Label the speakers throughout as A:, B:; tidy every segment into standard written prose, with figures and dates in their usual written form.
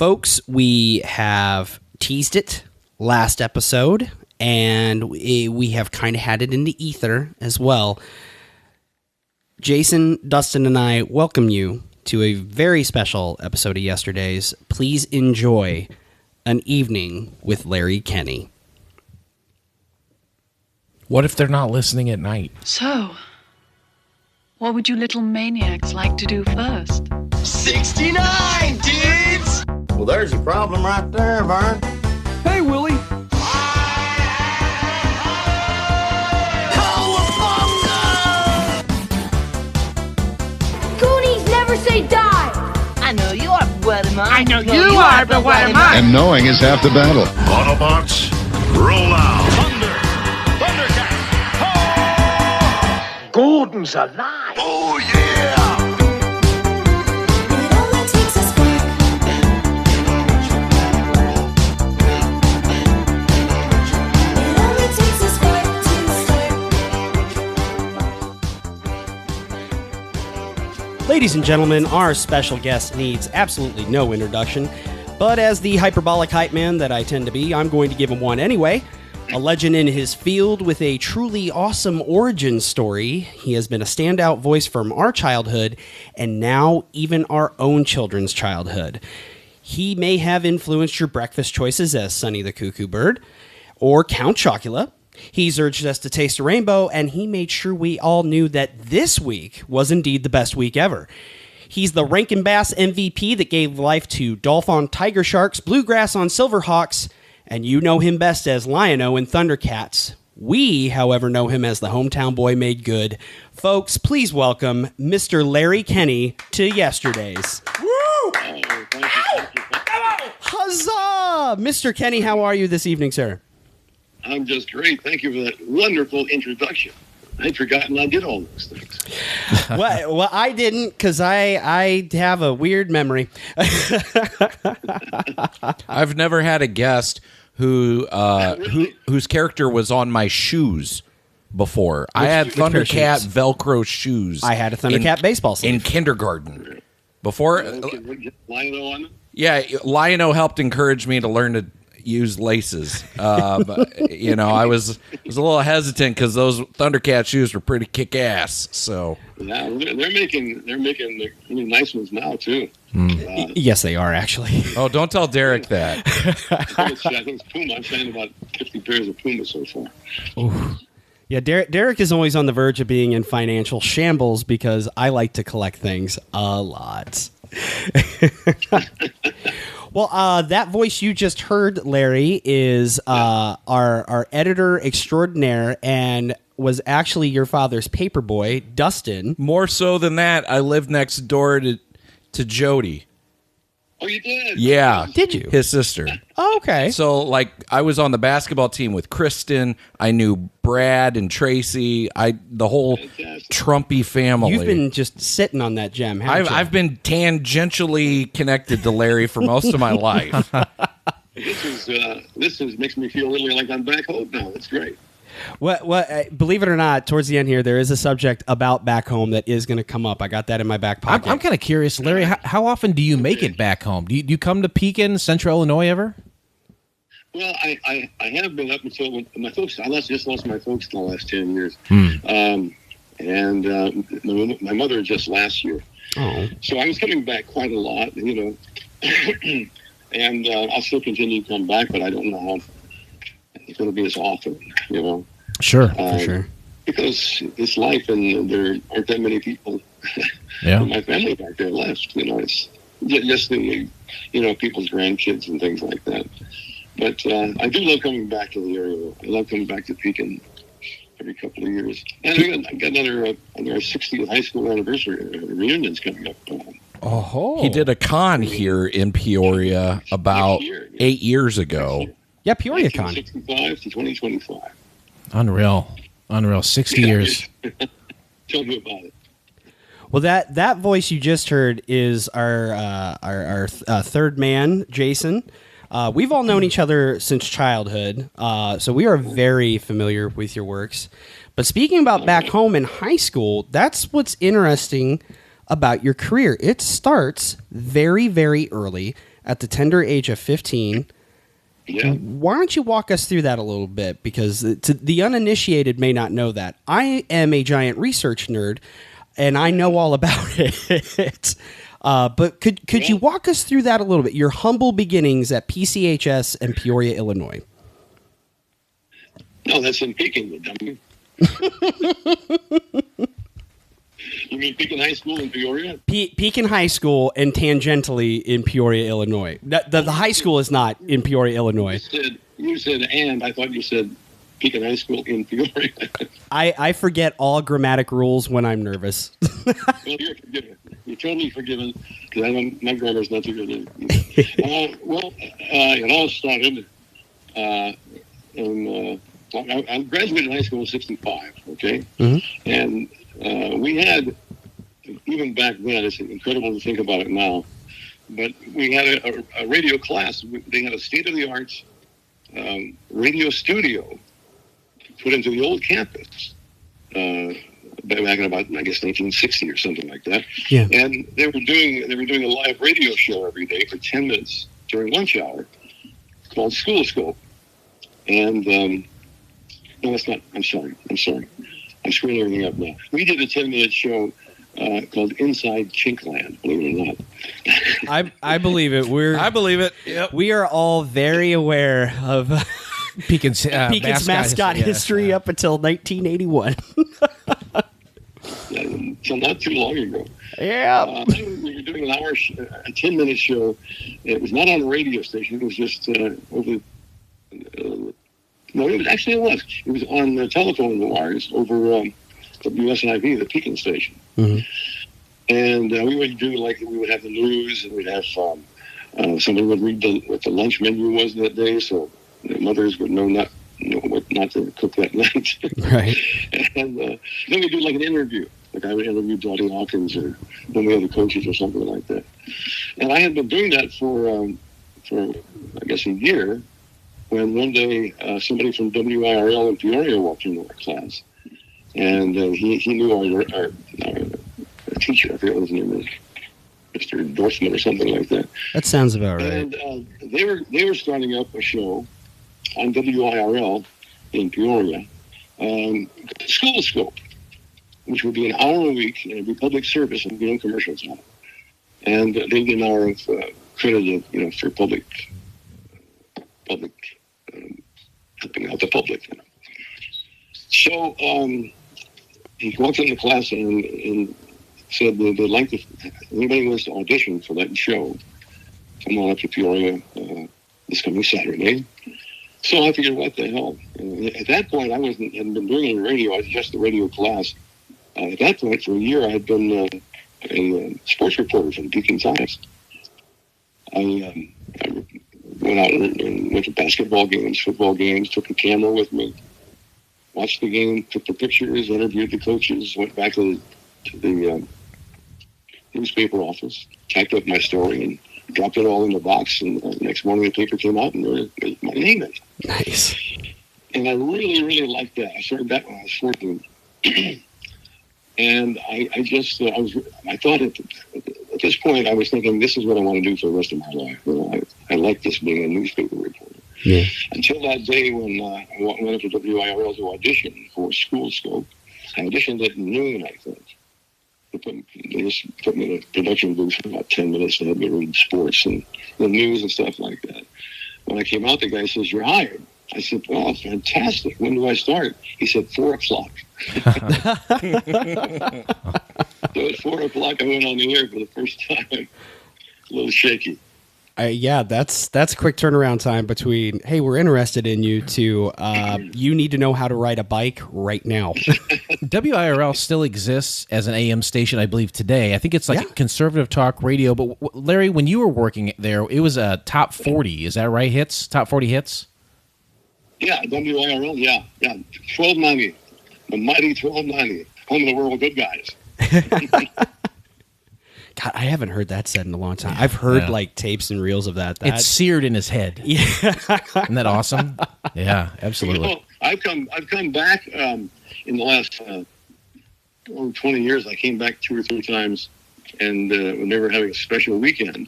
A: Folks, we have teased it last episode, and we have kind of had it in the ether as well. Jason, Dustin, and I welcome you to a very special episode of Yesterdaze. Please enjoy An Evening with Larry Kenney.
B: What if they're not listening at night?
C: So, what would you little maniacs like to do first?
D: 69, dudes!
E: Well, there's a problem right there, Vern.
D: Hey, Willie.
F: Goonies never say die!
G: I know you are, but what am I?
H: I know you are, but what am I?
I: And knowing is half the battle.
J: Autobots, roll out.
H: Thundercats. Gordon's alive.
J: Oh, yeah!
F: It only takes a spark. It only takes a spark to start.
A: Ladies and gentlemen, our special guest needs absolutely no introduction, but as the hyperbolic hype man that I tend to be, I'm going to give him one anyway. A legend in his field with a truly awesome origin story. He has been a standout voice from our childhood and now even our own children's childhood. He may have influenced your breakfast choices as Sonny the Cuckoo Bird or Count Chocula. He's urged us to taste a rainbow, and he made sure we all knew that this week was indeed the best week ever. He's the Rankin Bass MVP that gave life to Dolph on Tiger Sharks, Bluegrass on Silverhawks, and you know him best as Lion-O in Thundercats. We, however, know him as the hometown boy made good. Folks, please welcome Mr. Larry Kenney to Yesterdaze.
J: Woo!
A: Huzzah! Mr. Kenney, how are you this evening, sir?
K: I'm just great. Thank you for that wonderful introduction. I'd forgotten I did all those things.
A: Well, I didn't, because I have a weird memory.
B: I've never had a guest whose character was on my shoes before. I had Thundercat Velcro shoes.
A: I had a Thundercat baseball sleeve
B: in kindergarten. Before,
K: Lion-O on them?
B: Yeah, Lion-O helped encourage me to learn to use laces. But, you know, I was a little hesitant because those Thundercat shoes were pretty kick-ass. So
K: yeah, they're making really nice ones now too.
A: Yes, they are actually.
B: Oh, don't tell Derek that.
K: I think it's Puma. I'm saying about 50 pairs of Puma so far.
A: Ooh. Yeah, Derek is always on the verge of being in financial shambles because I like to collect things a lot. Well, that voice you just heard, Larry, is our editor extraordinaire and was actually your father's paperboy, Dustin.
B: More so than that, I lived next door to Jody.
K: Oh, you did?
B: Yeah.
A: Did you?
B: His sister.
A: Oh, okay.
B: So, like, I was on the basketball team with Kristen. I knew Brad and Tracy. The whole Trumpy family.
A: You've been just sitting on that gem, haven't you?
B: I've been tangentially connected to Larry for most of my life.
K: This makes me feel really like I'm back home now. It's great.
A: Believe it or not, towards the end here, there is a subject about back home that is going to come up. I got that in my back pocket.
L: I'm kind of curious, Larry, how often do you make it back home? Do you come to Pekin, Central Illinois ever?
K: Well, I have been up until when my folks. I just lost my folks in the last 10 years. And my mother just last year.
A: Oh.
K: So I was coming back quite a lot, you know. And I'll still continue to come back, but I don't know how it's going to be as often, you know.
L: Sure, for sure.
K: Because it's life, and there aren't that many people in my family back there left. You know, it's just the, people's grandkids and things like that. But I do love coming back to the area. I love coming back to Pekin every couple of years. And I got another our 60th high school anniversary reunions coming up.
B: He did a con here in Peoria about 8 years ago.
A: Yeah, Peoria Con.
K: 1965 to 2025.
L: Unreal. 60 years.
K: Tell me about it.
A: Well, that voice you just heard is our third man, Jason. We've all known each other since childhood, so we are very familiar with your works. But speaking about back home in high school, that's what's interesting about your career. It starts very, very early at the tender age of 15.
K: Yeah.
A: Why don't you walk us through that a little bit? Because the uninitiated may not know that. I am a giant research nerd, and I know all about it. But could you walk us through that a little bit? Your humble beginnings at PCHS in Peoria, Illinois.
K: No, that's in Pekin, you dummy. You mean Pekin High School in Peoria?
A: Pekin High School and tangentially in Peoria, Illinois. The high school is not in Peoria, Illinois.
K: You said, and I thought you said Pekin High School in Peoria.
A: I forget all grammatic rules when I'm nervous.
K: Well, you're forgiven. You're totally forgiven because my grammar's not too good. It all started I graduated high school in 65, okay? Mm-hmm. And we had, even back then, it's incredible to think about it now, but we had a radio class. They had a state-of-the-art radio studio put into the old campus back in about, I guess, 1960 or something like that.
A: Yeah.
K: And they were doing a live radio show every day for 10 minutes during lunch hour called School Scope. And no, that's not. I'm sorry. I'm screwing everything up now. We did a 10-minute show called Inside Chinkland, believe it or
A: not. I believe it.
B: I believe it. Yep.
A: We are all very aware of
L: Pekin's
A: mascot history up until 1981.
K: So not too long ago.
A: Yeah.
K: We were doing a 10-minute show. It was not on a radio station. It was just over. No, it was on the telephone wires over WSIV, the Pekin station. Mm-hmm. And we would do we would have the news, and we'd have somebody would read what the lunch menu was that day, so the mothers would know what not to cook that night.
A: Right.
K: And then we'd do an interview. Like I would interview Dottie Hawkins or one of the other coaches or something like that. And I had been doing that for I guess a year. When one day somebody from WIRL in Peoria walked into our class, and he knew our teacher, I forget what his name is, Mr. Dorfman or something like that.
A: That sounds about right.
K: And they were starting up a show on WIRL in Peoria, School Scope, which would be an hour a week, and it'd be public service and be no commercials on it. And they did an hour of credit, for public. Helping out the public. So he walked into class and said they'd like to, anybody wants to audition for that show, come on up to Peoria this coming Saturday. So I figured, what the hell? At that point, I hadn't been doing any radio. I was just the radio class. At that point, for a year, I had been a sports reporter for the Pekin Times. I went out and went to basketball games, football games, took a camera with me, watched the game, took the pictures, interviewed the coaches, went back to the newspaper office, typed up my story, and dropped it all in the box. And the next morning the paper came out and there was my name in it.
A: Nice.
K: And I really, really liked that. I started that when I was 14. And I thought at this point, I was thinking, this is what I want to do for the rest of my life. I like this being a newspaper reporter.
A: Yeah.
K: Until that day when I went up to WIRL to audition for School Scope. I auditioned at noon, I think. They just put me in a production booth for about 10 minutes to have me read sports and the news and stuff like that. When I came out, the guy says, "You're hired." I said, "Well, fantastic. When do I start?" He said, 4 o'clock. So at 4 o'clock, I went on the air for the first time. A little shaky.
A: Yeah, that's quick turnaround time between, hey, we're interested in you, to you need to know how to ride a bike right now.
L: WIRL still exists as an AM station, I believe, today. I think it's like conservative talk radio. But Larry, when you were working there, it was a top 40. Is that right? Hits? Top 40 hits?
K: Yeah, WIRL, yeah. 1290. The mighty 1290. Home of the world good guys.
A: God, I haven't heard that said in a long time. I've heard like tapes and reels of that.
L: It's seared in his head.
A: Yeah.
L: Isn't that awesome? Yeah, absolutely.
K: I've come back in the last 20 years. I came back 2 or 3 times, and when they were having a special weekend,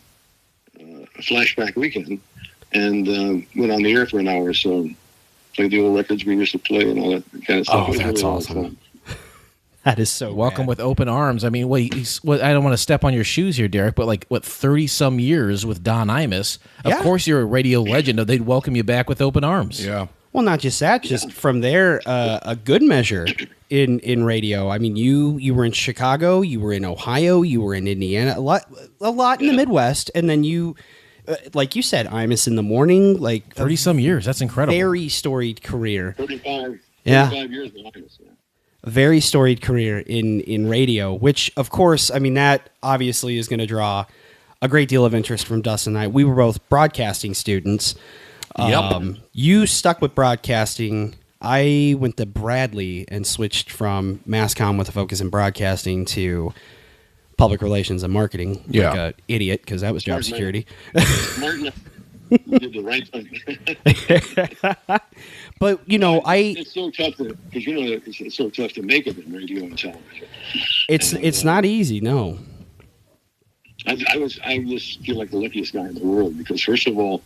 K: flashback weekend, and went on the air for an hour or so. Played the old records we used to play and all that kind of stuff.
A: Oh, that's awesome. That is so
L: welcome
A: rad.
L: with open arms. I mean, I don't want to step on your shoes here, Derek, but 30-some years with Don Imus. Of course, you're a radio legend. They'd welcome you back with open arms.
B: Yeah.
A: Well, not just that, just from there, a good measure in radio. I mean, you were in Chicago, you were in Ohio, you were in Indiana, a lot in the Midwest, and then you, like you said, Imus in the morning,
L: 30-some years. That's incredible.
A: Very storied career.
K: 35 years with Imus. Yeah.
A: A very storied career in radio, which, of course, I mean, that obviously is going to draw a great deal of interest from Dustin and I. We were both broadcasting students.
B: Yep.
A: You stuck with broadcasting. I went to Bradley and switched from mass comm with a focus in broadcasting to public relations and marketing.
B: Yeah.
A: Like an idiot, because that was job security.
K: Martin, you did the right thing.
A: But,
K: it's so tough because it's so tough to make it in radio and television.
A: It's not easy, no.
K: I just feel like the luckiest guy in the world because, first of all,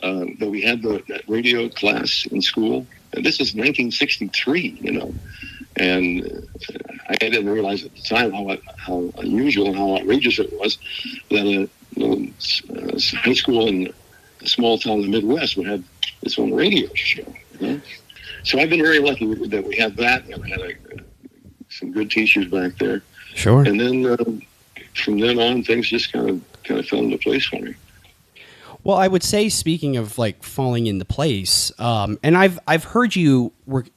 K: that we had that radio class in school. And this is 1963, and I didn't realize at the time how unusual and how outrageous it was that a high school in a small town in the Midwest would have its own radio show. So I've been very lucky that we had that, and we had some good teachers back there.
A: Sure.
K: And then from then on, things just kind of fell into place for me.
A: Well, I would say, speaking of falling into place, and I've heard you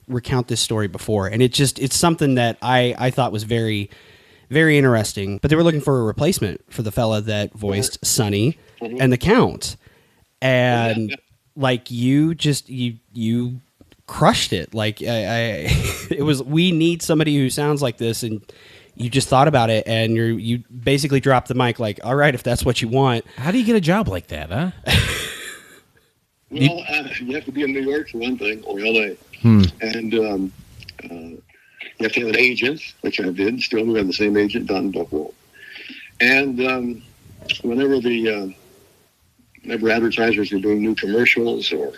A: recount this story before, and it's something that I thought was very, very interesting. But they were looking for a replacement for the fella that voiced Sonny and the Count, and you crushed it. It was, we need somebody who sounds like this, and you just thought about it, and you basically dropped the mic all right, if that's what you want.
L: How do you get a job like that, huh?
K: Well, you have to be in New York for one thing, or L.A. And you have to have an agent, which I did. Still, we have the same agent, Don Buchwald. And whenever advertisers are doing new commercials or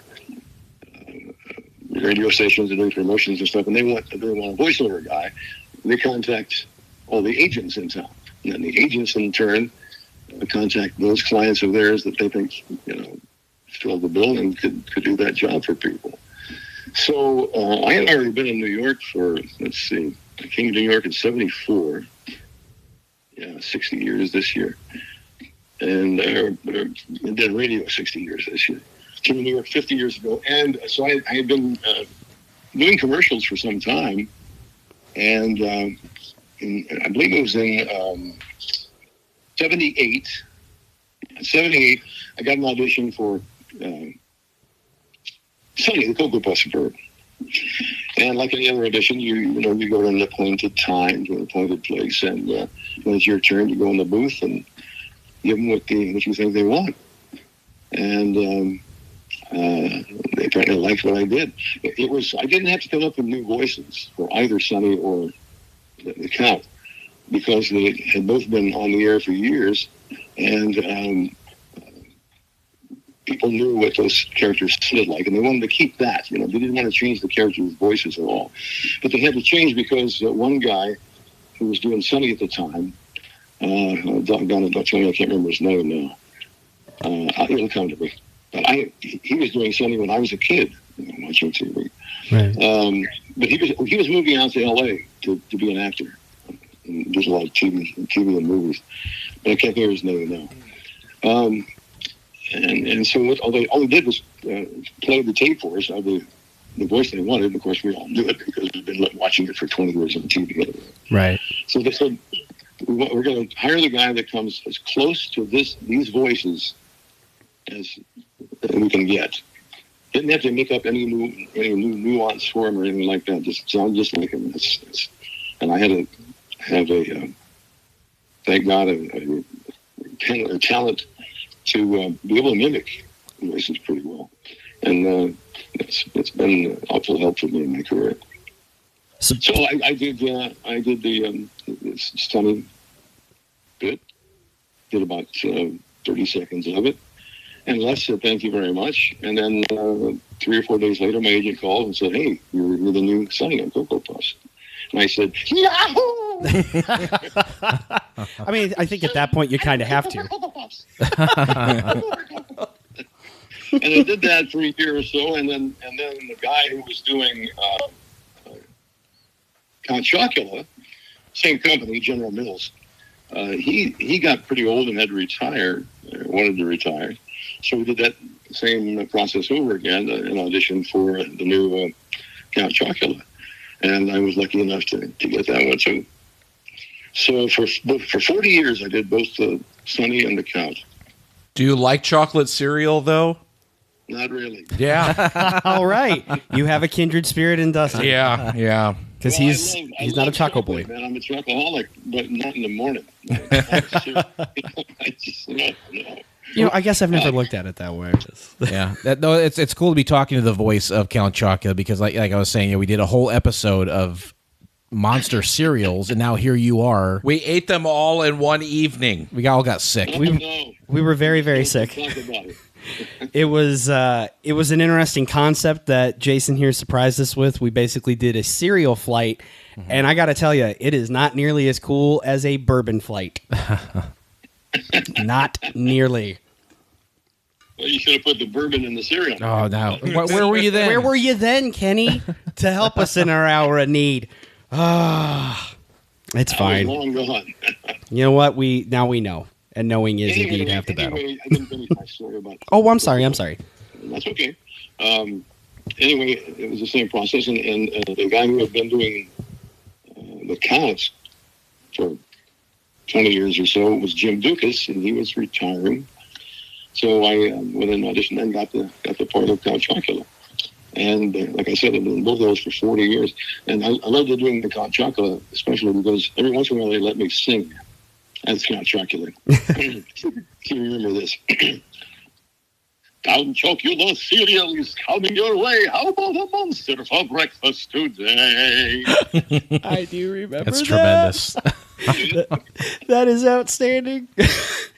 K: radio stations are doing promotions and stuff, and they want a voiceover guy, they contact all the agents in town. And then the agents, in turn, contact those clients of theirs that they think, fill the bill and could do that job for people. So I had already been in New York for, I came to New York in 74. Yeah, 60 years this year. And did radio 60 years this year. Came to New York 50 years ago. And so I had been doing commercials for some time. And I believe it was in 78. In 78, I got an audition for Sonny, the Cocoa Puffs bird. And like any other audition, you go to an appointed time, to an appointed place, and when it's your turn, you go in the booth and give them what you think they want. And they apparently liked what I did. I didn't have to come up with new voices for either Sonny or the Count, because they had both been on the air for years, and people knew what those characters sounded like, and they wanted to keep that. They didn't want to change the characters' voices at all. But they had to change because one guy who was doing Sonny at the time, doggone it, don't tell me I can't remember his name now. It'll come to me. But he was doing Sonny when I was a kid, watching TV.
A: Right.
K: But he was moving out to L.A. to be an actor. And there's a lot of TV and movies, but I can't hear his name now. And so all they did was play the tape for us of the voice they wanted. And of course, we all knew it because we've been watching it for 20 years on TV.
A: Right.
K: So they said, we're going to hire the guy that comes as close to these voices as we can get. Didn't have to make up any new nuance for him or anything like that. Just sound just like him. And I had to have thank God, a talent to be able to mimic voices pretty well. And it's been an awful help for me in my career. So I did the Sonny bit. Did about 30 seconds of it. And Les said, thank you very much. And then 3 or 4 days later, my agent called and said, hey, you're the new Sonny on Cocoa Puffs. And I said, Yahoo!
A: I mean, I think at that point you kind of have to.
K: And I did that for a year or so, and then the guy who was doing Count Chocula, same company, General Mills, he got pretty old and had to retire, wanted to retire. So we did that same process over again, an audition for the new Count Chocula. And I was lucky enough to get that one. So for 40 years, I did both the Sonny and the Count.
B: Do you like chocolate cereal, though?
K: Not really.
B: Yeah.
A: All right. You have a kindred spirit in Dustin.
B: Yeah.
A: Because he's not a choco boy.
K: Man, I'm a chocoholic, but not in the morning. I just, no.
A: I guess I've never looked at it that way.
L: Yeah, it's cool to be talking to the voice of Count Chocula because, like I was saying, we did a whole episode of monster cereals, and now here you are.
B: We ate them all in one evening.
L: We all got sick.
A: We were very, very sick. It was an interesting concept that Jason here surprised us with. We basically did a cereal flight, and I got to tell you, it is not nearly as cool as a bourbon flight. Not nearly.
K: Well, you should have put the bourbon in the cereal.
L: Oh, no. Where were you then?
A: Where were you then, Kenny, to help us in our hour of need? It's fine.
K: Long gone.
A: You know what? Now we know. And knowing is indeed half the battle.
K: I didn't finish my story about
A: Oh, I'm sorry.
K: That's okay. Anyway, it was the same process, and the guy who had been doing the counts for 20 years or so was Jim Dukas, and he was retiring. So I went in and auditioned and got the part of Count Chocula. And like I said, I've been in both of those for 40 years. And I loved doing the Count Chocula, especially because every once in a while they let me sing as Count Chocula. Can you remember this? Count Chocula cereal is coming your way. How about a monster for breakfast today?
A: I do remember
L: That's tremendous.
A: That is outstanding.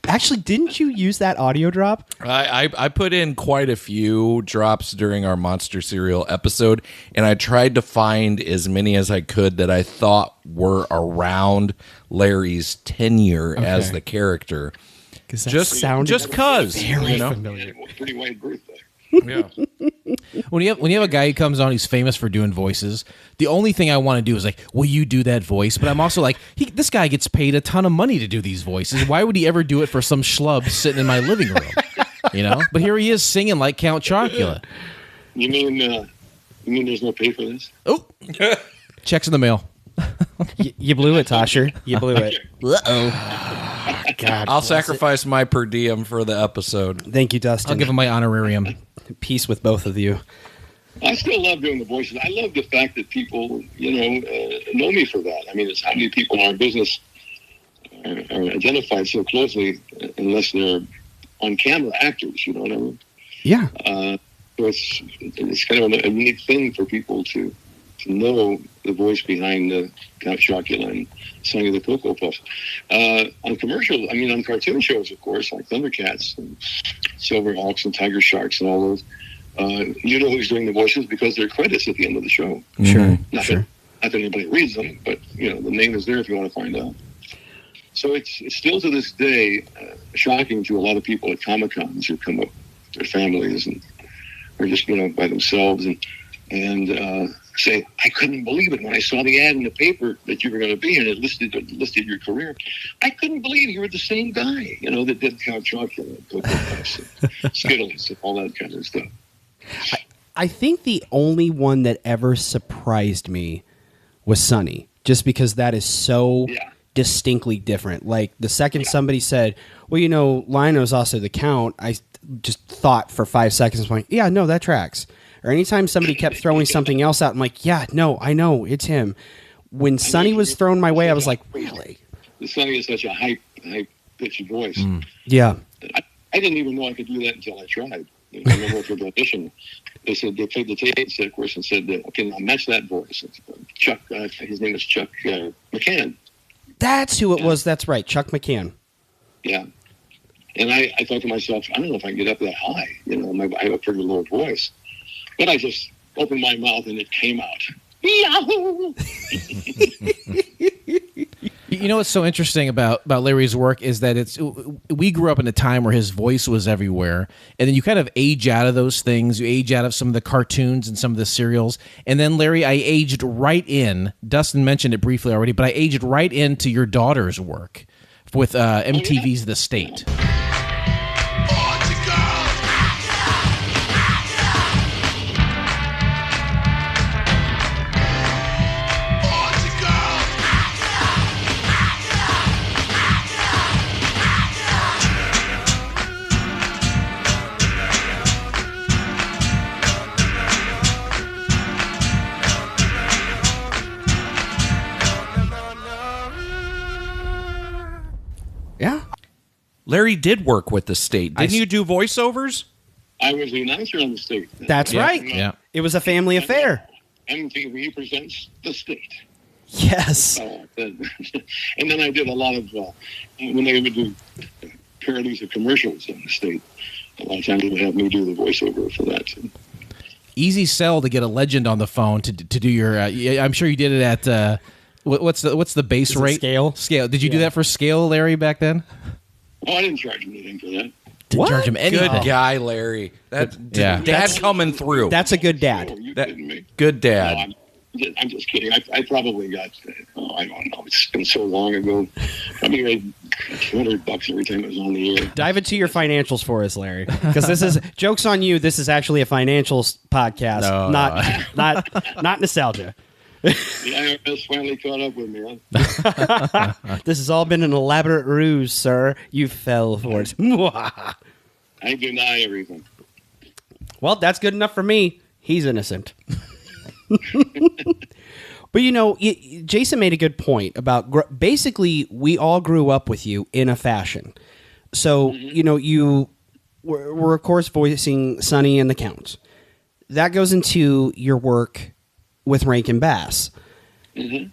A: Actually, didn't you use that audio drop?
B: I put in quite a few drops during our Monster Cereal episode, and I tried to find as many as I could that I thought were around Larry's tenure as the character. Just cause.
A: Very familiar.
K: Pretty wide berth there.
B: Yeah.
L: When you have a guy who comes on, he's famous for doing voices. The only thing I want to do is like, will you do that voice? But I'm also like, this guy gets paid a ton of money to do these voices. Why would he ever do it for some schlub sitting in my living room? But here he is singing like Count Chocula.
K: You mean there's no pay for this?
L: Oh, checks in the mail.
A: You blew it, Tosher. You blew it.
L: Uh-oh.
A: God,
B: I'll sacrifice my per diem for the episode.
A: Thank you, Dustin.
L: I'll give him my honorarium.
A: Peace with both of you.
K: I still love doing the voices. I love the fact that people, know me for that. I mean, it's how many people in our business are identified so closely, unless they're on-camera actors. You know what I mean?
A: Yeah.
K: So it's kind of a neat thing for people to know the voice behind Count Chocula and Sonny the Cocoa Puffs. On cartoon shows, of course, like Thundercats and Silverhawks and Tiger Sharks and all those. You know who's doing the voices because they're credits at the end of the show.
A: Sure.
K: Not that anybody reads them, but the name is there if you want to find out. So it's still to this day shocking to a lot of people at Comic-Cons who come up with their families and or just by themselves and say, I couldn't believe it when I saw the ad in the paper that you were going to be, and it listed your career. I couldn't believe you were the same guy, that did Count Chocula, Cocoa Puffs, and Skittles, and all that kind of stuff.
A: I think the only one that ever surprised me was Sonny, just because that is so distinctly different. Like the second somebody said, well, Lionel's also the Count, I just thought for 5 seconds, like, yeah, no, that tracks. Or anytime somebody kept throwing something else out, I'm like, yeah, no, I know, it's him. When Sonny was thrown my way, I was like, really?
K: Sonny is such a high-pitched voice.
A: Yeah.
K: I didn't even know I could do that until I tried. I remember for the audition, they played the tape, of course, and said, okay, now match that voice. Chuck, his name is Chuck McCann.
A: That's who it was. That's right, Chuck McCann.
K: Yeah. And I thought to myself, I don't know if I can get up that high. I have a pretty low voice. But I just opened my mouth and it came out. Yahoo!
L: You know what's so interesting about Larry's work is that we grew up in a time where his voice was everywhere, and then you kind of age out of those things. You age out of some of the cartoons and some of the serials, and then Larry, I aged right in. Dustin mentioned it briefly already, but I aged right into your daughter's work with MTV's The State.
A: Yeah.
B: Larry did work with the state. Didn't you do voiceovers?
K: I was the announcer on the state.
A: That's right.
L: Yeah.
A: It was a family affair.
K: MTV presents the state.
A: Yes.
K: And then I did a lot of, when they would do parodies of commercials on the state, a lot of times they would have me do the voiceover for that too.
L: Easy sell to get a legend on the phone to do your. I'm sure you did it at what's the base rate?
A: Scale.
L: Did you do that for Scale, Larry, back then?
K: Oh, I didn't charge him anything for that.
L: Didn't charge him anything.
B: Good guy, Larry. Dad coming through.
A: That's a good dad.
K: Oh, you kidding me?
B: Good dad.
K: No, I'm just kidding. I probably got, I don't know. It's been so long ago. Probably made $200 every time it was on the air.
A: Dive into your financials for us, Larry, because this is joke's on you. This is actually a financials podcast, not nostalgia.
K: The IRS finally caught up with me. Huh?
A: This has all been an elaborate ruse, sir. You fell for it.
K: I deny everything.
A: Well, that's good enough for me. He's innocent. But Jason made a good point about basically we all grew up with you in a fashion. So, you were of course voicing Sonny and the Counts. That goes into your work with Rankin Bass. Mm-hmm.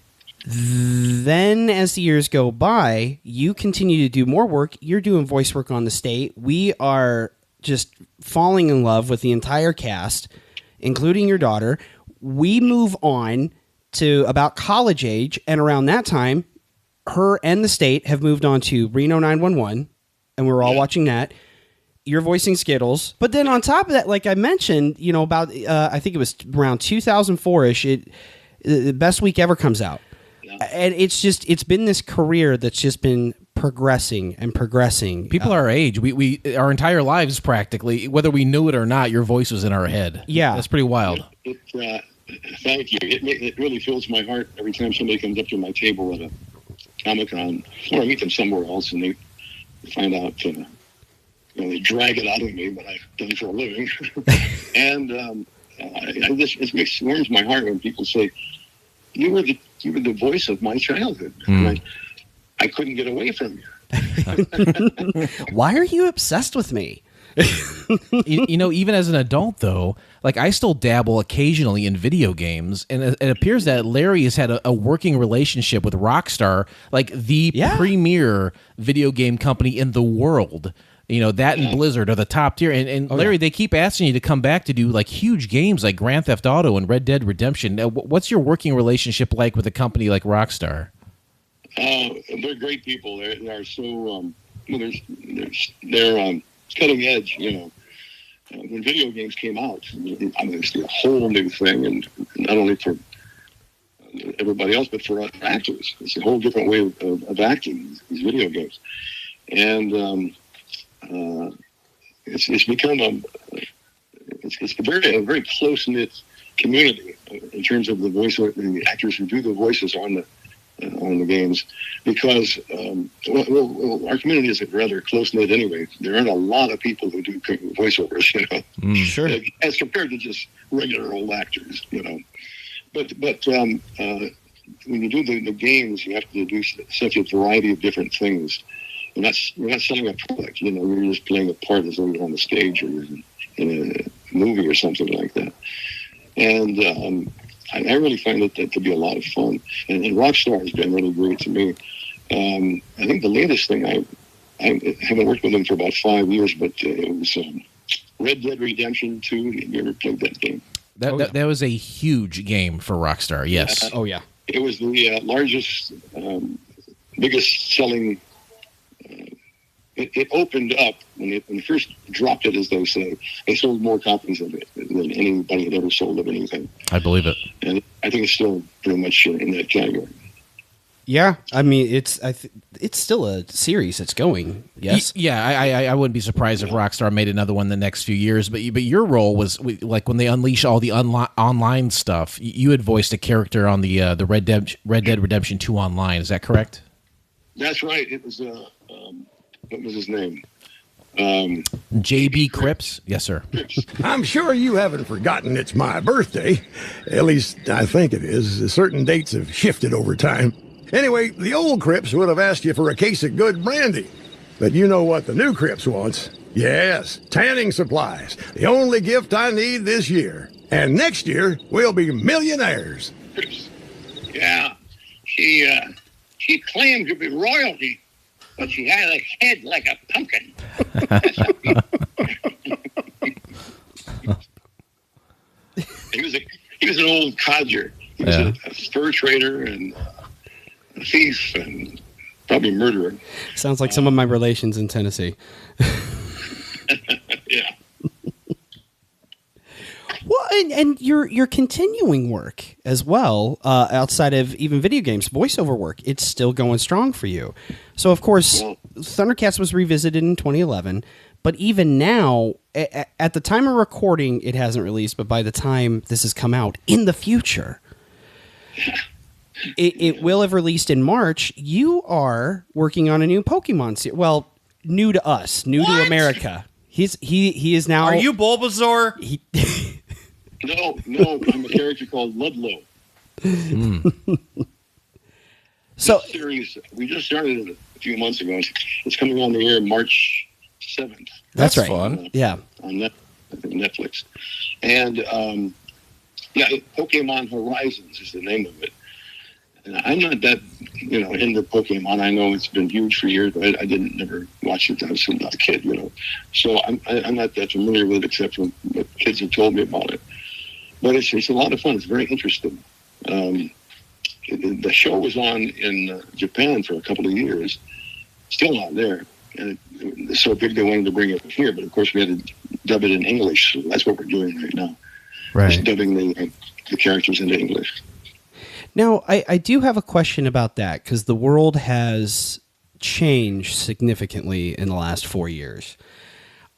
A: Then as the years go by, you continue to do more work. You're doing voice work on the state. We are just falling in love with the entire cast, including your daughter. We move on to about college age, and around that time, her and the state have moved on to Reno 911, and we're all watching that. You're voicing Skittles. But then on top of that, like I mentioned, about, I think it was around 2004-ish, the Best Week Ever comes out. Yeah. And it's been this career that's just been progressing and progressing.
L: People our age, we our entire lives practically, whether we knew it or not, your voice was in our head.
A: Yeah.
L: That's pretty wild.
K: Thank you. It really fills my heart every time somebody comes up to my table at a Comic-Con, or I meet them somewhere else, and they find out, they drag it out of me, what I've done for a living. And it warms my heart when people say, you were the voice of my childhood. And I couldn't get away from you.
A: Why are you obsessed with me?
L: Even as an adult, though, like I still dabble occasionally in video games, and it appears that Larry has had a working relationship with Rockstar, like the premier video game company in the world. That and Blizzard are the top tier. And Larry, they keep asking you to come back to do like huge games like Grand Theft Auto and Red Dead Redemption. Now, what's your working relationship like with a company like Rockstar?
K: They're great people. They are so they're cutting edge. When video games came out, it's a whole new thing, and not only for everybody else, but for us actors. It's a whole different way of acting, these video games. And it's become a very close-knit community in terms of the actors who do the voices on the games, because our community is rather close-knit anyway. There aren't a lot of people who do voiceovers,
A: Sure,
K: as compared to just regular old actors, But when you do the games, you have to do such a variety of different things. You're not selling a product, you're just playing a part as though you're on the stage or you're in a movie or something like that. And I really find that to be a lot of fun. And Rockstar has been really great to me. I think the latest thing I I haven't worked with them for about 5 years, but it was Red Dead Redemption 2. You ever played that game?
L: That was a huge game for Rockstar. Yes.
A: Oh yeah.
K: It was the largest, biggest selling. It opened up when they first dropped it, as they say. They sold more copies of it than anybody had ever sold of anything.
L: I believe it,
K: and I think it's still pretty much in that category.
A: Yeah, I mean it's still a series that's going. Yes.
L: Yeah, I wouldn't be surprised if Rockstar made another one the next few years. But your role was like when they unleash all the online stuff. You had voiced a character on the Red Dead Redemption 2 online. Is that correct?
K: That's right. It was what was his name?
L: J.B. Cripps? Yes, sir.
I: I'm sure you haven't forgotten it's my birthday. At least I think it is. Certain dates have shifted over time. Anyway, the old Cripps would have asked you for a case of good brandy. But you know what the new Cripps wants? Yes, tanning supplies. The only gift I need this year. And next year, we'll be millionaires.
K: Yeah. She claimed to be royalty, but she had a head like a pumpkin. He was an old codger. He was a fur trader and a thief and probably a murderer.
A: Sounds like some of my relations in Tennessee.
K: Yeah.
A: Well, and your continuing work as well, outside of even video games, voiceover work, it's still going strong for you. So, of course, Thundercats was revisited in 2011, but even now, at the time of recording, it hasn't released, but by the time this has come out, in the future, it will have released in March. You are working on a new Pokemon series. Well, new to us, new to America. He is now...
M: Are you Bulbasaur?
K: No, I'm a character called Ludlow.
A: So
K: this series, we just started it a few months ago. It's coming on the air March 7th.
A: That's right.
B: Fun.
A: Yeah.
K: On Netflix. And, Pokemon Horizons is the name of it. And I'm not that, into Pokemon. I know it's been huge for years, but I never watched it. I was a kid, So I'm not that familiar with it, except when the kids have told me about it. But it's a lot of fun. It's very interesting. The show was on in Japan for a couple of years. Still not there. And it's so big they wanted to bring it here. But, of course, we had to dub it in English. So that's what we're doing right now.
L: Right.
K: Just dubbing the characters into English.
A: Now, I do have a question about that, because the world has changed significantly in the last 4 years.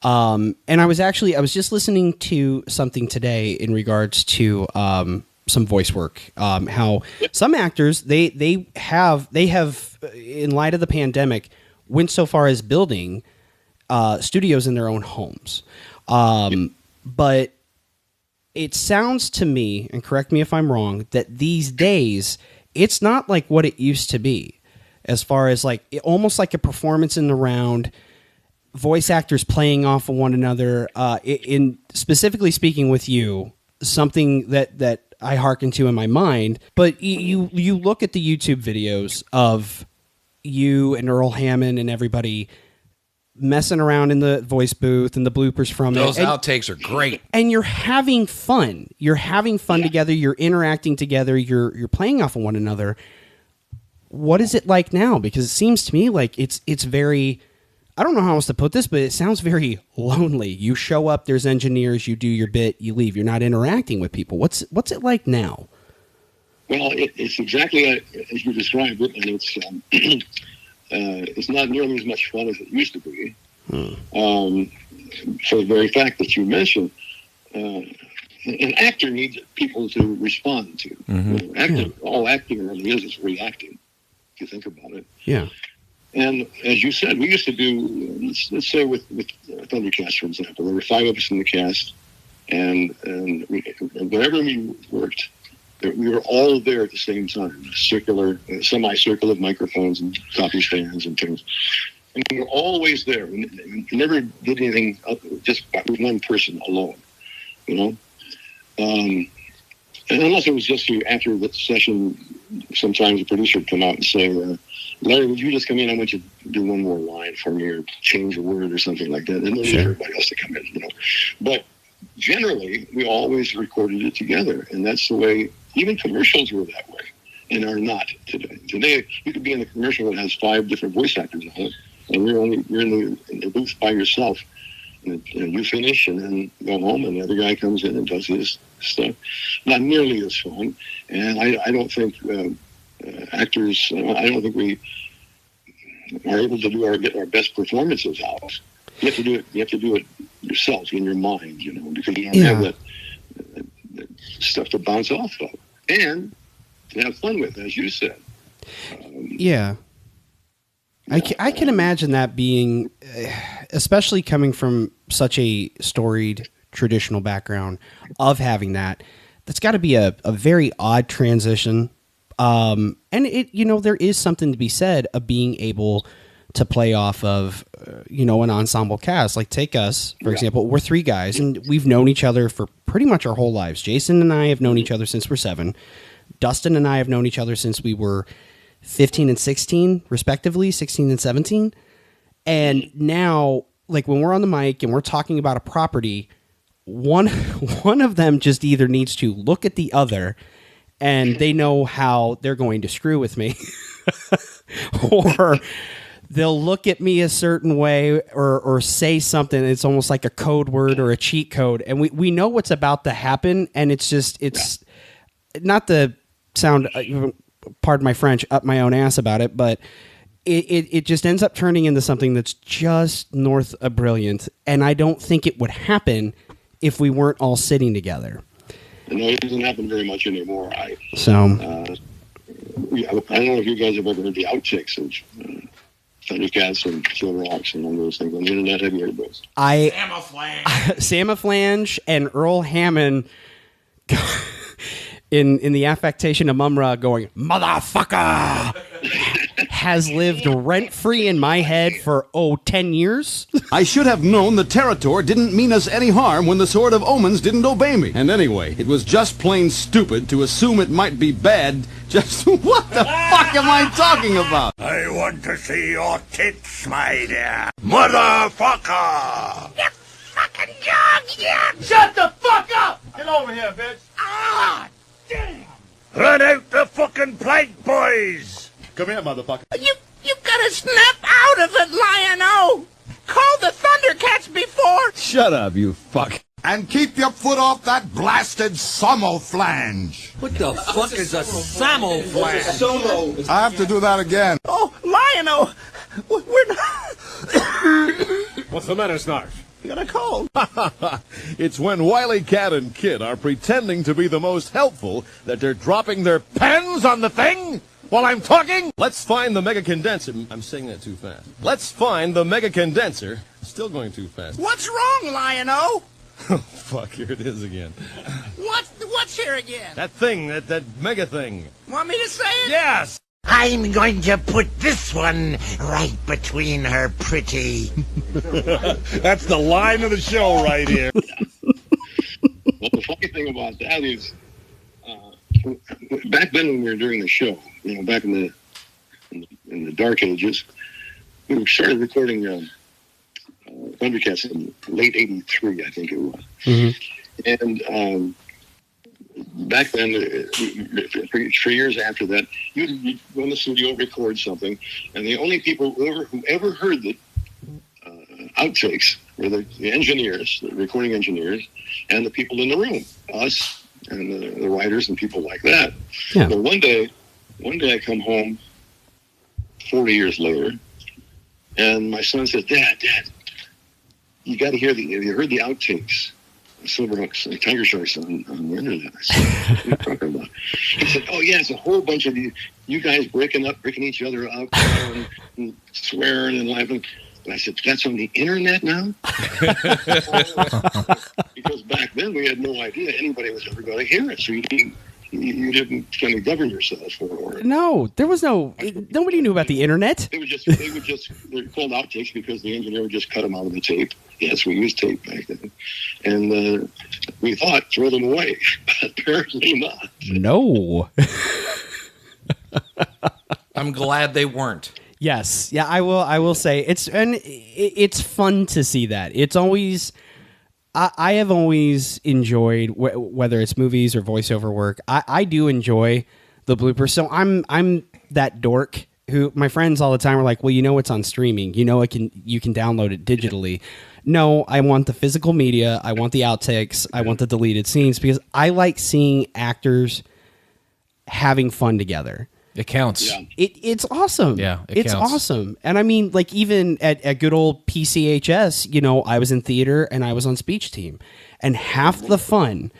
A: And I was just listening to something today in regards to some voice work. How some actors they have in light of the pandemic went so far as building studios in their own homes. But it sounds to me, and correct me if I'm wrong, that these days it's not like what it used to be, as far as like almost like a performance in the round, voice actors playing off of one another. In specifically speaking with you, something that I hearken to in my mind. But you look at the YouTube videos of you and Earl Hammond and everybody messing around in the voice booth and the bloopers from
B: those
A: it.
B: Outtakes are great.
A: And you're having fun. You're having fun together. You're interacting together. You're playing off of one another. What is it like now? Because it seems to me like it's very, I don't know how else to put this, but it sounds very lonely. You show up, there's engineers, you do your bit, you leave. You're not interacting with people. What's it like now?
K: Well, it's exactly as you described it, and it's not nearly as much fun as it used to be. For the very fact that you mentioned, an actor needs people to respond to.
B: Mm-hmm.
K: All acting really is reacting, if you think about it.
A: Yeah.
K: And as you said, we used to do, let's say with Thundercats, for example, there were 5 of us in the cast, and wherever we worked, we were all there at the same time, a semicircle of microphones and copy stands and things. And we were always there. We never did anything just with one person alone, And unless it was just after the session, sometimes the producer would come out and say, Larry, would you just come in? I want you to do one more line for me, or change a word or something like that. And then leave everybody else to come in, you know. But generally, we always recorded it together, and that's the way. Even commercials were that way, and are not today. Today, you could be in a commercial that has 5 different voice actors on it, and you're in the booth by yourself. And you finish, and then go home, and the other guy comes in and does his stuff. Not nearly as fun, and I don't think actors. I don't think we are able to get our best performances out. You have to do it. You have to do it yourself in your mind, you know, because you don't have that stuff to bounce off of and to have fun with, as you said.
A: I can imagine that being, especially coming from such a storied traditional background of having that. That's got to be a very odd transition. And it, you know, there is something to be said of being able to play off of, you know, an ensemble cast. Like take us, for example, we're 3 guys and we've known each other for pretty much our whole lives. Jason and I have known each other since we're 7. Dustin and I have known each other since we were 15 and 16, respectively, 16 and 17. And now, like when we're on the mic and we're talking about a property, one of them just either needs to look at the other and they know how they're going to screw with me or they'll look at me a certain way or say something. It's almost like a code word or a cheat code. And we know what's about to happen. And it's not the sound, pardon my French, up my own ass about it, but it just ends up turning into something that's just north of brilliant. And I don't think it would happen if we weren't all sitting together.
K: No, it doesn't happen very much anymore. I don't know if you guys have ever heard the outtakes of Thundercats and Silverhawks and all those things on the internet. Have you heard those?
A: Samaflange and Earl Hammond in the affectation of Mumra going, motherfucker, has lived rent-free in my head for, 10 years?
M: I should have known the Territor didn't mean us any harm when the Sword of Omens didn't obey me. And anyway, it was just plain stupid to assume it might be bad. Just what the fuck am I talking about?
J: I want to see your tits, my dear. Motherfucker!
H: You fucking dog, yeah! Shut the fuck up! Get over here, bitch! Ah, damn!
J: Run out the fucking plank, boys!
H: Come here, motherfucker. You gotta snap out of it, Lion-O! Call the Thundercats before...
M: Shut up, you fuck.
J: And keep your foot off that blasted samoflange.
N: What the fuck is a samoflange?
J: I have to do that again.
H: Oh, Lion-O! We're not...
O: What's the matter, Snarf?
H: You got a cold.
O: It's when Wily Cat and Kid are pretending to be the most helpful that they're dropping their pens on the thing while I'm talking. Let's find the mega condenser. I'm saying that too fast. Let's find the mega condenser. Still going too fast.
H: What's wrong, Lion-O?
O: Oh, fuck, here it is again.
H: What's here again?
O: That thing, that mega thing.
H: Want me to say it?
O: Yes!
P: I'm going to put this one right between her pretty.
O: That's the line of the show right here.
K: Well, the funny thing about that is, back then when we were doing the show, you know, back in the dark ages, we started recording Thundercats in late '83, I think it was. Mm-hmm. And back then, for years after that, you'd go in the studio, record something, and the only people who ever heard the outtakes were the engineers, the recording engineers, and the people in the room, us and the writers and people like that. Yeah. But one day I come home 40 years later, and my son says, Dad, you got to hear have you heard the outtakes? Silverhawks and Tiger Sharks on the internet. I said, what are you talking about? He said, oh yeah, it's a whole bunch of you guys breaking each other up and swearing and laughing. And I said, that's on the internet now? Because back then we had no idea anybody was ever going to hear it. So you didn't kind of govern yourself for it.
A: No, there was nobody knew about the internet.
K: They're called outtakes because the engineer would just cut them out of the tape. Yes, we used tape back then. And we thought, throw them away. But apparently not.
A: No.
B: I'm glad they weren't.
A: Yes, yeah, I will say it's fun to see that. It's always I have always enjoyed whether it's movies or voiceover work. I do enjoy the bloopers. So I'm that dork who my friends all the time are like, well, it's on streaming. You can download it digitally. No, I want the physical media. I want the outtakes. I want the deleted scenes because I like seeing actors having fun together.
L: It counts.
A: Yeah. It's awesome.
L: Yeah,
A: it's
L: counts.
A: awesome. And I mean, like even at good old PCHS, I was in theater and I was on speech team, and half the fun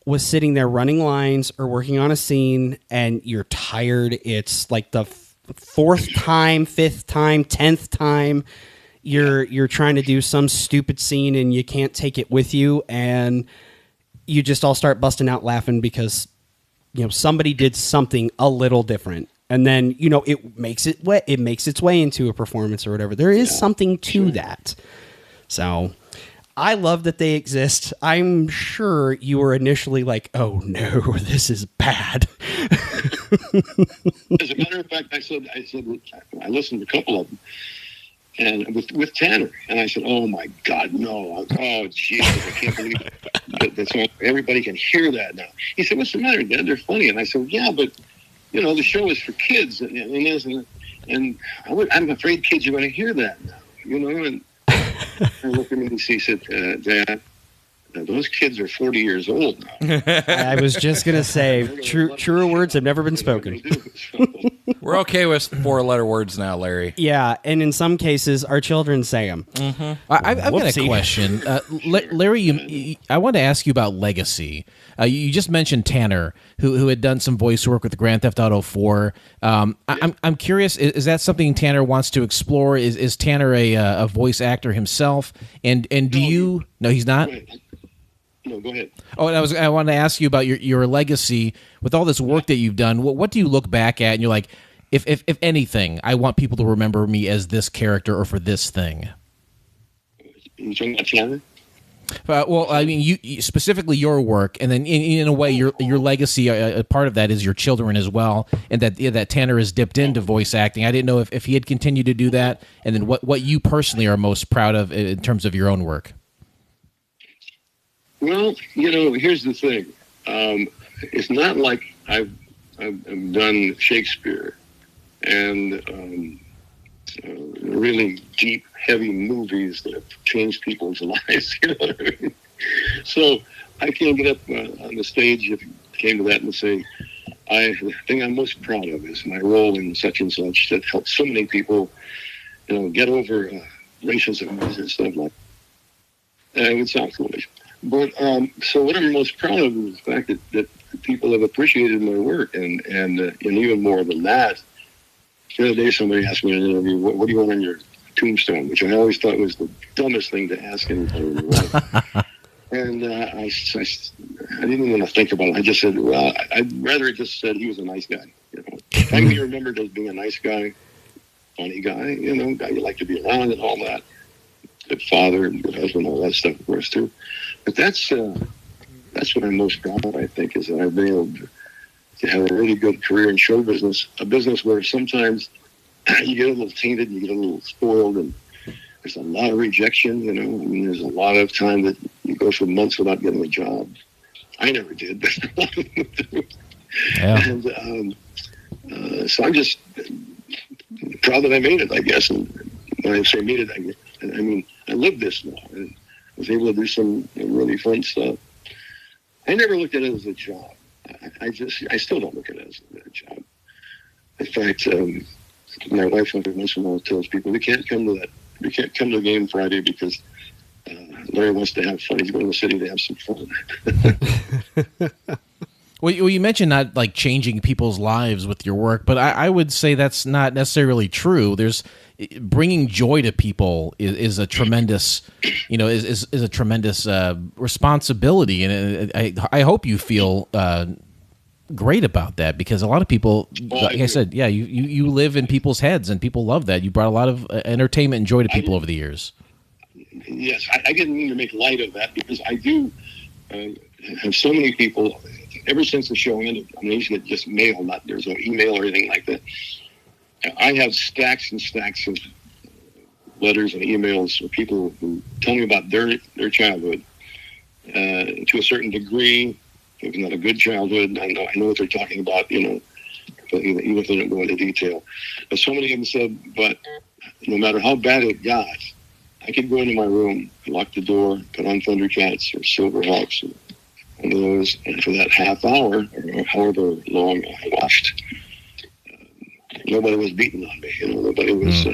A: was sitting there running lines or working on a scene, and you're tired. It's like the fourth time, fifth time, 10th time you're trying to do some stupid scene and you can't take it with you, and you just all start busting out laughing because somebody did something a little different, and then it makes its way into a performance or whatever. There is something to that. So I love that they exist. I'm sure you were initially like, oh no, this is bad.
K: As a matter of fact, I said I listened to a couple of them, and with Tanner, and I said, oh my God, no! Oh Jesus, I can't believe that's all, everybody can hear that now. He said, what's the matter, Dad? They're funny, and I said, yeah, but the show is for kids, and I'm afraid kids are going to hear that now, And I looked at him and he said, Dad, those kids are 40 years old now.
A: I was just going to say, truer words have never been spoken.
B: We're okay with 4-letter words now, Larry.
A: Yeah, and in some cases, our children say them.
L: Mm-hmm. I've got a question. Larry, I want to ask you about legacy. You just mentioned Tanner, who had done some voice work with Grand Theft Auto 4. I'm curious, is that something Tanner wants to explore? Is Tanner a voice actor himself? And do you... No, he's not?
K: No, go ahead.
L: Oh, and I wanted to ask you about your legacy with all this work that you've done. What do you look back at and you're like, if anything, I want people to remember me as this character or for this thing?
K: You talking about Tanner?
L: Well, I mean, you specifically your work, and then in a way, your legacy. A part of that is your children as well, and that Tanner has dipped into voice acting. I didn't know if he had continued to do that, and then what you personally are most proud of in terms of your own work.
K: Well, here's the thing. It's not like I've done Shakespeare and really deep, heavy movies that have changed people's lives. You know what I mean? So I can't get up on the stage if it came to that and say, the thing I'm most proud of is my role in such and such that helped so many people, get over racism and stuff like that. It would sound foolish. But so what I'm most proud of is the fact that people have appreciated my work, and even more than that. The other day, somebody asked me in an interview, "What do you want on your tombstone?" Which I always thought was the dumbest thing to ask anybody in life. And I didn't want to think about it. I just said, "Well, I'd rather it just said he was a nice guy." I'm be remembered as being a nice guy, funny guy, guy you like to be around and all that. Good father and good husband, all that stuff, of course, too. But that's what I'm most proud of, I think, is that I've been able to have a really good career in show business, a business where sometimes you get a little tainted, you get a little spoiled, and there's a lot of rejection, I mean, there's a lot of time that you go for months without getting a job. I never did, but a lot of them do.
L: Yeah.
K: And so I'm just proud that I made it, I guess. And when I say made it, I mean, I lived this now. And I was able to do some really fun stuff. I never looked at it as a job. I still don't look at it as a job. In fact, my wife every once in a while tells people, we can't come to the game Friday because Larry wants to have fun. He's going to the city to have some fun.
L: Well, you mentioned not like changing people's lives with your work, but I would say that's not necessarily true. There's bringing joy to people is a tremendous, is a tremendous responsibility, and I hope you feel great about that, because a lot of people, like I said, yeah, you live in people's heads and people love that. You brought a lot of entertainment and joy to people over the years.
K: Yes, I didn't mean to make light of that, because I do have so many people. Ever since the show ended, I mean, I used to get just mail, there's no email or anything like that. I have stacks and stacks of letters and emails from people who tell me about their childhood. To a certain degree, it was not a good childhood. I know what they're talking about, but even if they don't go into detail. But so many of them said, but no matter how bad it got, I could go into my room, lock the door, put on Thundercats or Silverhawks or one of those, and for that half hour, or however long I watched, nobody was beating on me. Nobody was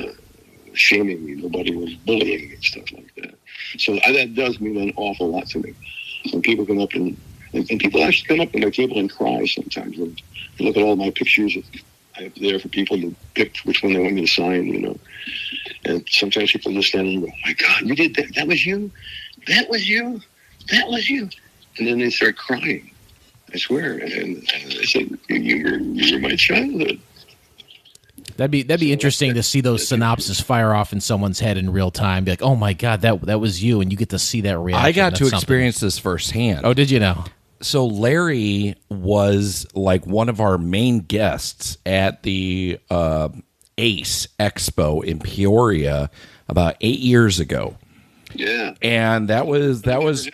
K: shaming me. Nobody was bullying me and stuff like that. So that does mean an awful lot to me. When people come up and people actually come up to my table and cry sometimes. And look at all my pictures I have there for people to pick which one they want me to sign, And sometimes people just stand and go, "Oh my God, you did that? That was you? That was you? That was you?" And then they start crying. I swear. And I said, "You're my childhood."
L: That'd be interesting to see those synopses fire off in someone's head in real time. Be like, "Oh my God, that was you," and you get to see that reaction.
B: I got to experience this firsthand.
L: Oh, did you know?
B: So Larry was like one of our main guests at the ACE Expo in Peoria about 8 years ago.
K: Yeah,
B: and that was that was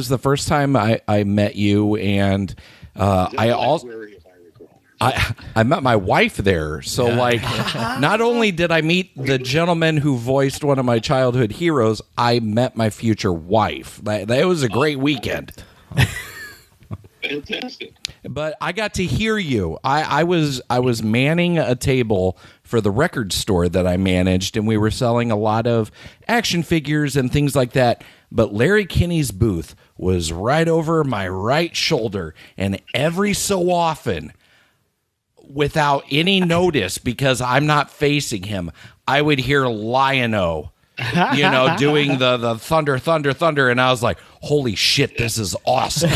B: the first time I met you, and I also. I met my wife there, so not only did I meet the gentleman who voiced one of my childhood heroes, I met my future wife. That was a great weekend.
K: Fantastic.
B: But I got to hear you. I was manning a table for the record store that I managed, and we were selling a lot of action figures and things like that. But Larry Kenney's booth was right over my right shoulder, and every so often, without any notice, because I'm not facing him, I would hear Lion-O, doing the thunder, thunder, thunder, and I was like, holy shit, this is awesome.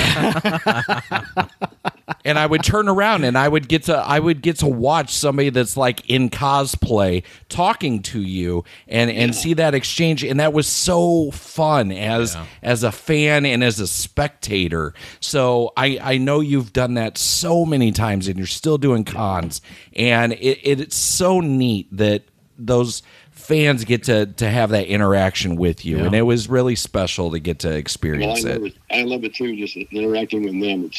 B: And I would turn around and I would get to watch somebody that's like in cosplay talking to you and see that exchange, and that was so fun as a fan and as a spectator. So I know you've done that so many times and you're still doing cons, and it's so neat that those fans get to have that interaction with you, and it was really special to get to experience it.
K: I love it too, just interacting with them.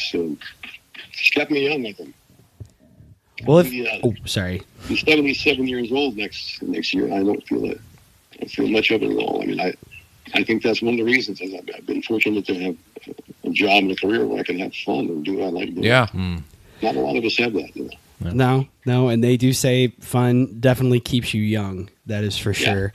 K: It's kept me young, I think.
A: Well, sorry.
K: I'm 77 years old next year. I don't feel it. I don't feel much of it at all. I mean, I think that's one of the reasons. I've been fortunate to have a job and a career where I can have fun and do what I like doing.
B: Yeah.
K: Not a lot of us have that,
A: No, and they do say fun definitely keeps you young. That is for sure.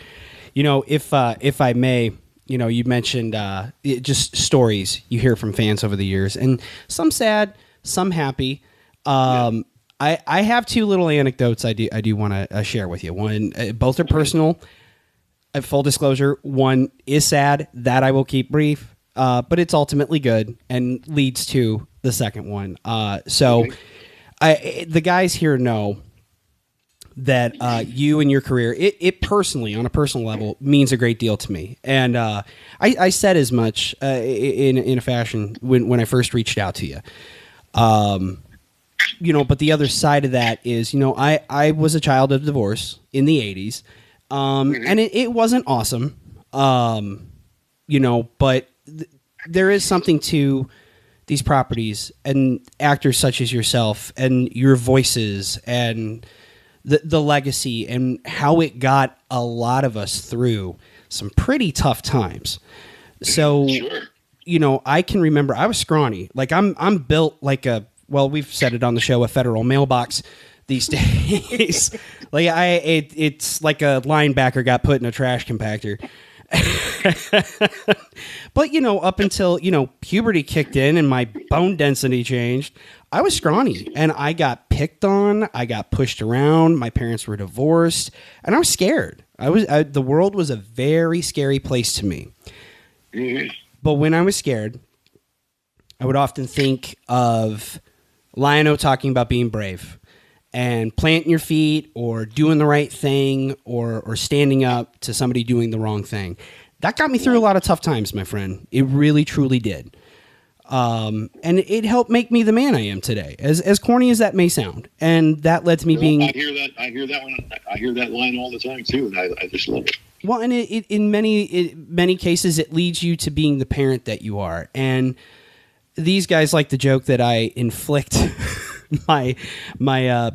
A: If I may, you mentioned just stories you hear from fans over the years, and some sad, some happy. I have two little anecdotes I do want to share with you. One, both are personal. Full disclosure, one is sad, that I will keep brief, but it's ultimately good and leads to the second one. The guys here know that you and your career, it personally, on a personal level, means a great deal to me. And I said as much in a fashion when I first reached out to you. But the other side of that is, I was a child of divorce in the 80s, and it wasn't awesome, but there is something to these properties and actors such as yourself and your voices and the legacy and how it got a lot of us through some pretty tough times. So, I can remember I was scrawny. Like I'm built like we've said it on the show, a federal mailbox these days. It's like a linebacker got put in a trash compactor. But up until puberty kicked in and my bone density changed, I was scrawny and I got picked on, I got pushed around, my parents were divorced, and I was scared. The world was a very scary place to me. But when I was scared, I would often think of Lion-O talking about being brave and planting your feet or doing the right thing or standing up to somebody doing the wrong thing. That got me through a lot of tough times, my friend. It really, truly did. And it helped make me the man I am today, as corny as that may sound. And that led to me being.
K: I hear that one. I hear that line all the time too, and I just love it.
A: Well, and in many cases, it leads you to being the parent that you are. And these guys like to joke that I inflict my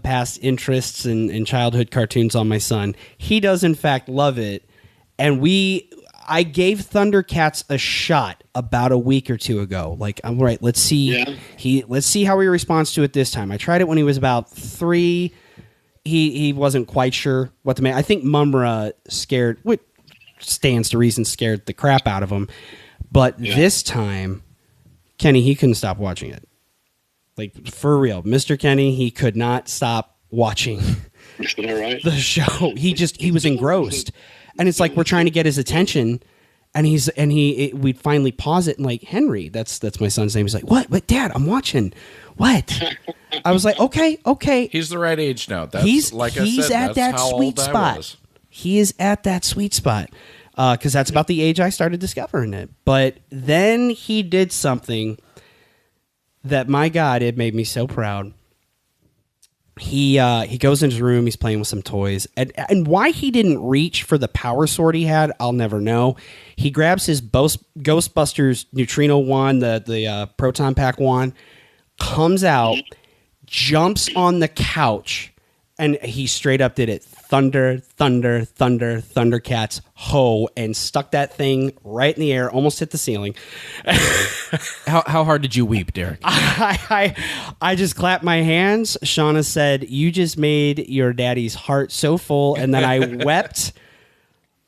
A: past interests in childhood cartoons on my son. He does, in fact, love it. And I gave Thundercats a shot about a week or two ago. Like, all right, let's see. Yeah. Let's see how he responds to it this time. I tried it when he was about 3. He wasn't quite sure what to make. I think Mumra scared, which stands to reason, scared the crap out of him. But this time, Kenny, he couldn't stop watching it. Like, for real, Mr. Kenny, he could not stop watching the show. He was engrossed. And it's like we're trying to get his attention, and we'd finally pause it and like, Henry, that's my son's name. He's like, what, Dad? I'm watching. What? I was like, okay.
B: He's the right age now.
A: He's at that sweet spot. He is at that sweet spot because that's about the age I started discovering it. But then he did something that, my God, it made me so proud. He goes into his room. He's playing with some toys, and why he didn't reach for the power sword he had, I'll never know. He grabs his Ghostbusters neutrino wand, the proton pack wand, comes out, jumps on the couch, and he straight up did it. Thunder, thunder, thunder, Thundercats, ho, and stuck that thing right in the air, almost hit the ceiling.
L: How hard did you weep, Derek?
A: I just clapped my hands. Shauna said, "You just made your daddy's heart so full," and then I wept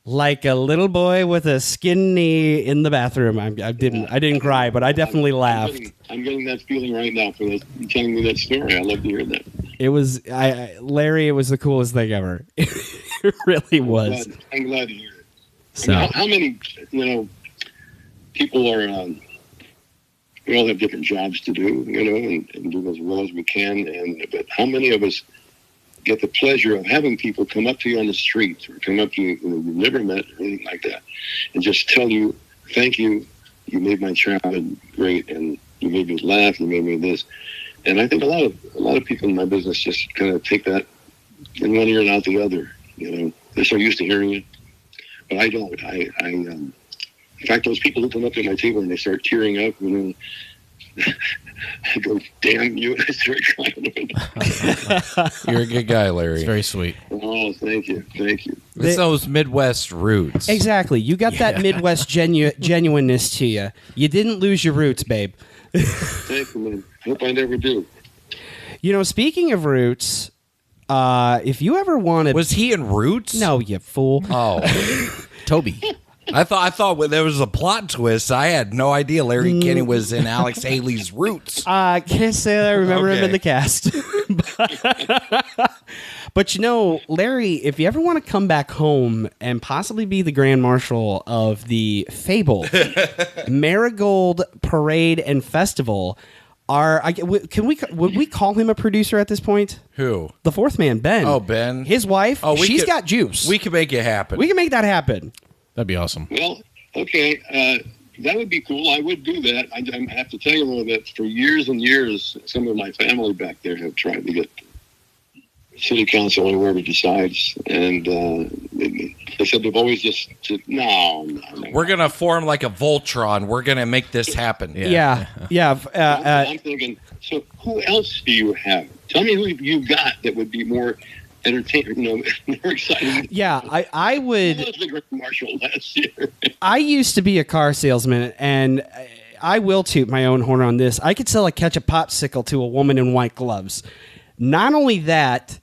A: like a little boy with a skin knee in the bathroom. I didn't cry, but I definitely laughed.
K: I'm getting that feeling right now for telling me that story. I love to hear that.
A: It was Larry. It was the coolest thing ever. It really was.
K: I'm glad to hear it.
A: So,
K: I mean, how many people are? We all have different jobs to do, and do as well as we can. But how many of us get the pleasure of having people come up to you on the streets or come up to you you've never met or anything like that, and just tell you, "Thank you, you made my childhood great, and you made me laugh, you made me this." And I think a lot of people in my business just kind of take that in one ear and out the other. They're so used to hearing it, but I don't. In fact, those people who come up to my table and they start tearing up, I go, "Damn you!" And I start crying.
B: You're a good guy, Larry.
L: It's very sweet.
K: Oh, thank you.
B: It's those Midwest roots.
A: Exactly. You got that Midwest genuineness to you. You didn't lose your roots, babe.
K: Thank you, man. Hope I never do.
A: Speaking of roots, if you ever wanted...
B: Was he in Roots?
A: No, you fool.
B: Oh.
L: Toby.
B: I thought there was a plot twist. I had no idea Larry Kenney was in Alex Haley's Roots.
A: I can't say that I remember him in the cast. But Larry, if you ever want to come back home and possibly be the Grand Marshal of the fabled Marigold Parade and Festival, would we call him a producer at this point?
B: Who?
A: The fourth man, Ben.
B: Oh, Ben.
A: His wife. Oh, she's got juice.
B: We can make it happen.
A: We can make that happen.
L: That'd be awesome.
K: Well, okay. That would be cool. I would do that. I have to tell you, though, that for years and years, some of my family back there have tried to get city council or whoever decides, and they said they've always just said, no.
B: We're going to form like a Voltron. We're going to make this happen.
A: Yeah.
K: I'm thinking, so who else do you have? Tell me who you've got that would be more entertaining, more exciting.
A: Yeah, I would.
K: Who was the Grand Marshal last year?
A: I used to be a car salesman, and I will toot my own horn on this. I could sell a ketchup popsicle to a woman in white gloves. Not only that,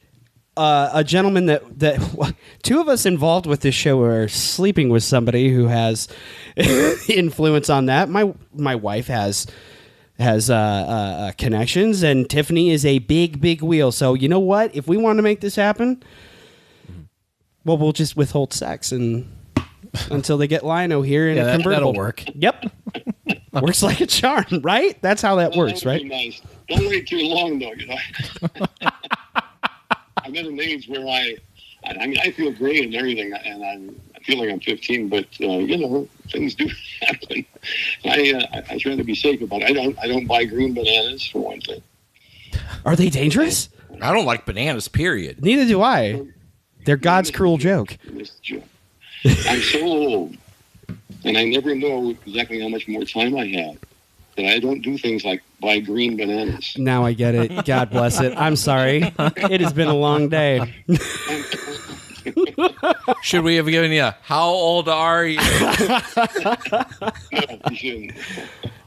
A: a gentleman that two of us involved with this show are sleeping with somebody who has influence on that. My wife has connections, and Tiffany is a big wheel. So you know what? If we want to make this happen, well, we'll just withhold sex until they get Lino here in a convertible.
L: That'll work.
A: Yep. Works like a charm, right? That's how that works, right?
K: Nice. Don't wait too long, though. I'm at an age where I feel great and everything, and feel like I'm 15, but things do happen. I try to be safe about it. I don't buy green bananas for one thing.
A: Are they dangerous?
B: I don't like bananas, period.
A: Neither do I. They're God's cruel joke.
K: I'm so old, and I never know exactly how much more time I have, that I don't do things like buy green bananas.
A: Now I get it. God bless it. I'm sorry. It has been a long day.
B: Should we have given you how old are you?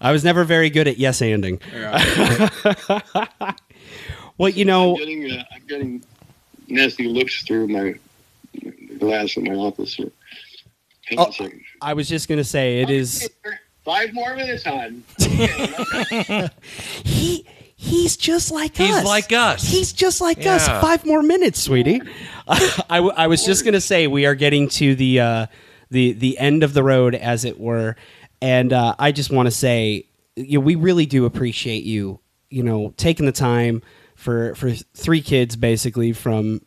A: I was never very good at yes-anding. Well,
K: I'm getting nasty looks through my glass in my office here.
A: I was just going to say, it is...
K: 5 more minutes, hon.
A: He's just like us.
B: He's like us.
A: He's just like us. 5 more minutes, sweetie. I was just going to say, we are getting to the end of the road, as it were. And I just want to say, we really do appreciate you, taking the time for 3 kids, basically, from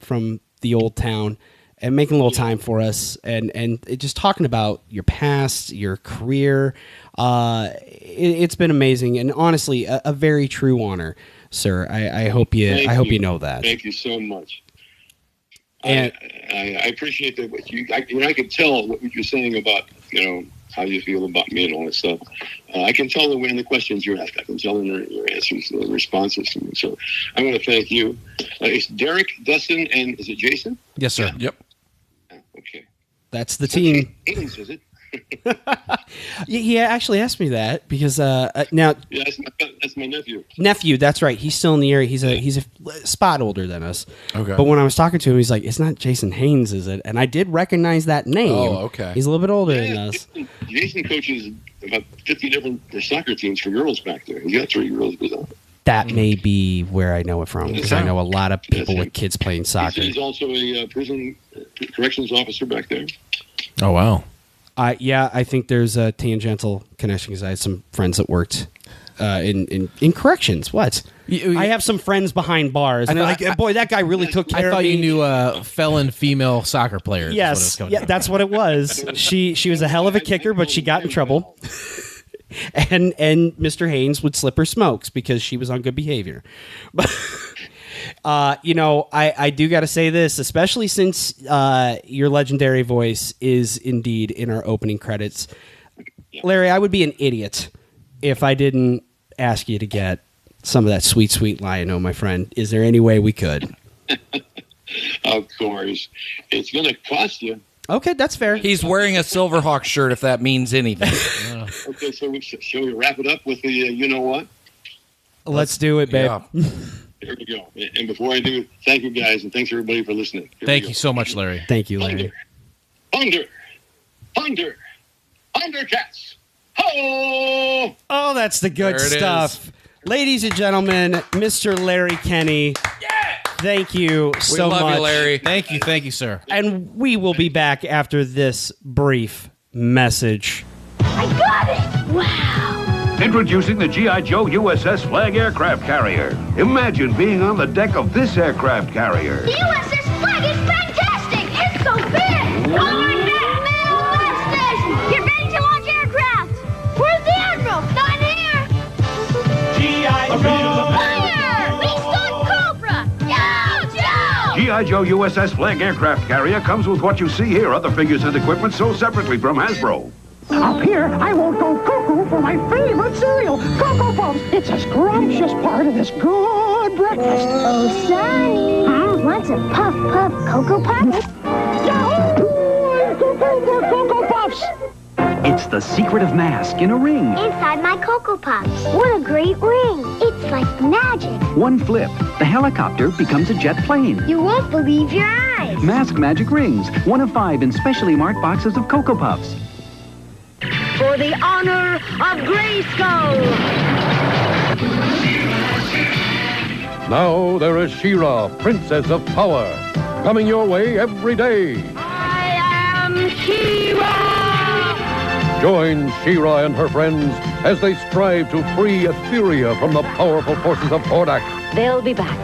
A: the old town, and making a little time for us, and just talking about your past, your career. It's been amazing, and honestly, a very true honor, sir. I hope you know that.
K: Thank you so much. And I appreciate that. I can tell what you're saying about how you feel about me and all that stuff. I can tell in the questions you ask. I can tell in your answers, the responses. So I want to thank you. It's Derek, Dustin, and is it Jason?
L: Yes, sir.
B: Yep.
K: Okay.
A: That's the team.
K: Haynes, is it?
A: He actually asked me that because now.
K: Yeah, that's my nephew.
A: Nephew, that's right. He's still in the area. He's a spot older than us.
B: Okay.
A: But when I was talking to him, he's like, "It's not Jason Haynes, is it?" And I did recognize that name.
B: Oh, okay.
A: He's a little bit older than us.
K: Jason coaches about 50 different soccer teams for girls back there. He's got 3 girls.
A: That may be where I know it from, because I know a lot of people with kids playing soccer.
K: He's also a prison corrections officer back there.
L: Oh, wow.
A: Yeah, I think there's a tangential connection, because I had some friends that worked in corrections. What? I have some friends behind bars, and they're like, boy, that guy really took care of me.
L: I thought you knew felon female soccer players.
A: Yes, that's what it was. She was a hell of a kicker, but she got in trouble. And Mr. Haynes would slip her smokes because she was on good behavior. But I do got to say this, especially since your legendary voice is indeed in our opening credits. Larry, I would be an idiot if I didn't ask you to get some of that sweet, sweet Lion-O, my friend. Is there any way we could?
K: Of course. It's going to cost you.
A: Okay, that's fair.
B: He's wearing a Silverhawk shirt, if that means anything.
K: Okay, so shall we wrap it up with the you know what?
A: Let's do it, babe.
B: Yeah.
K: There we go. And before I do, thank you guys, and thanks everybody for listening.
L: Thank you so much, Larry.
A: Thank you, Larry.
K: Thundercats. Ho!
A: Oh, that's the good stuff. Ladies and gentlemen, Mr. Larry Kenney. Thank you so much.
B: We love you, Larry.
L: Thank you, sir.
A: And we will be back after this brief message.
F: I got it! Wow!
Q: Introducing the G.I. Joe USS Flag aircraft carrier. Imagine being on the deck of this aircraft carrier.
F: The USS Flag is fantastic! It's so big! On that middle station! Get ready to launch aircraft! Where's the Admiral? Not here!
D: G.I. Joe!
F: Fire! We start Cobra! Yo, Joe!
Q: G.I. Joe USS Flag aircraft carrier comes with what you see here. Other figures and equipment sold separately from Hasbro.
R: Up here, I won't go cuckoo for my favorite cereal, Cocoa Puffs. It's a scrumptious part of this good breakfast.
F: Oh, Sonny.
R: Huh?
F: What's a puff Cocoa Puff?
R: Yahoo! Cocoa Puffs!
S: It's the secret of mask in a ring.
F: Inside my Cocoa Puffs. What a great ring. It's like magic.
S: One flip, the helicopter becomes a jet plane.
F: You won't believe your eyes.
S: Mask Magic Rings, 1 of 5 in specially marked boxes of Cocoa Puffs.
F: For the honor of Grayskull.
O: Now there is She-Ra, Princess of Power, coming your way every day.
F: I am She-Ra.
O: Join She-Ra and her friends as they strive to free Etheria from the powerful forces of Hordak.
T: They'll be back,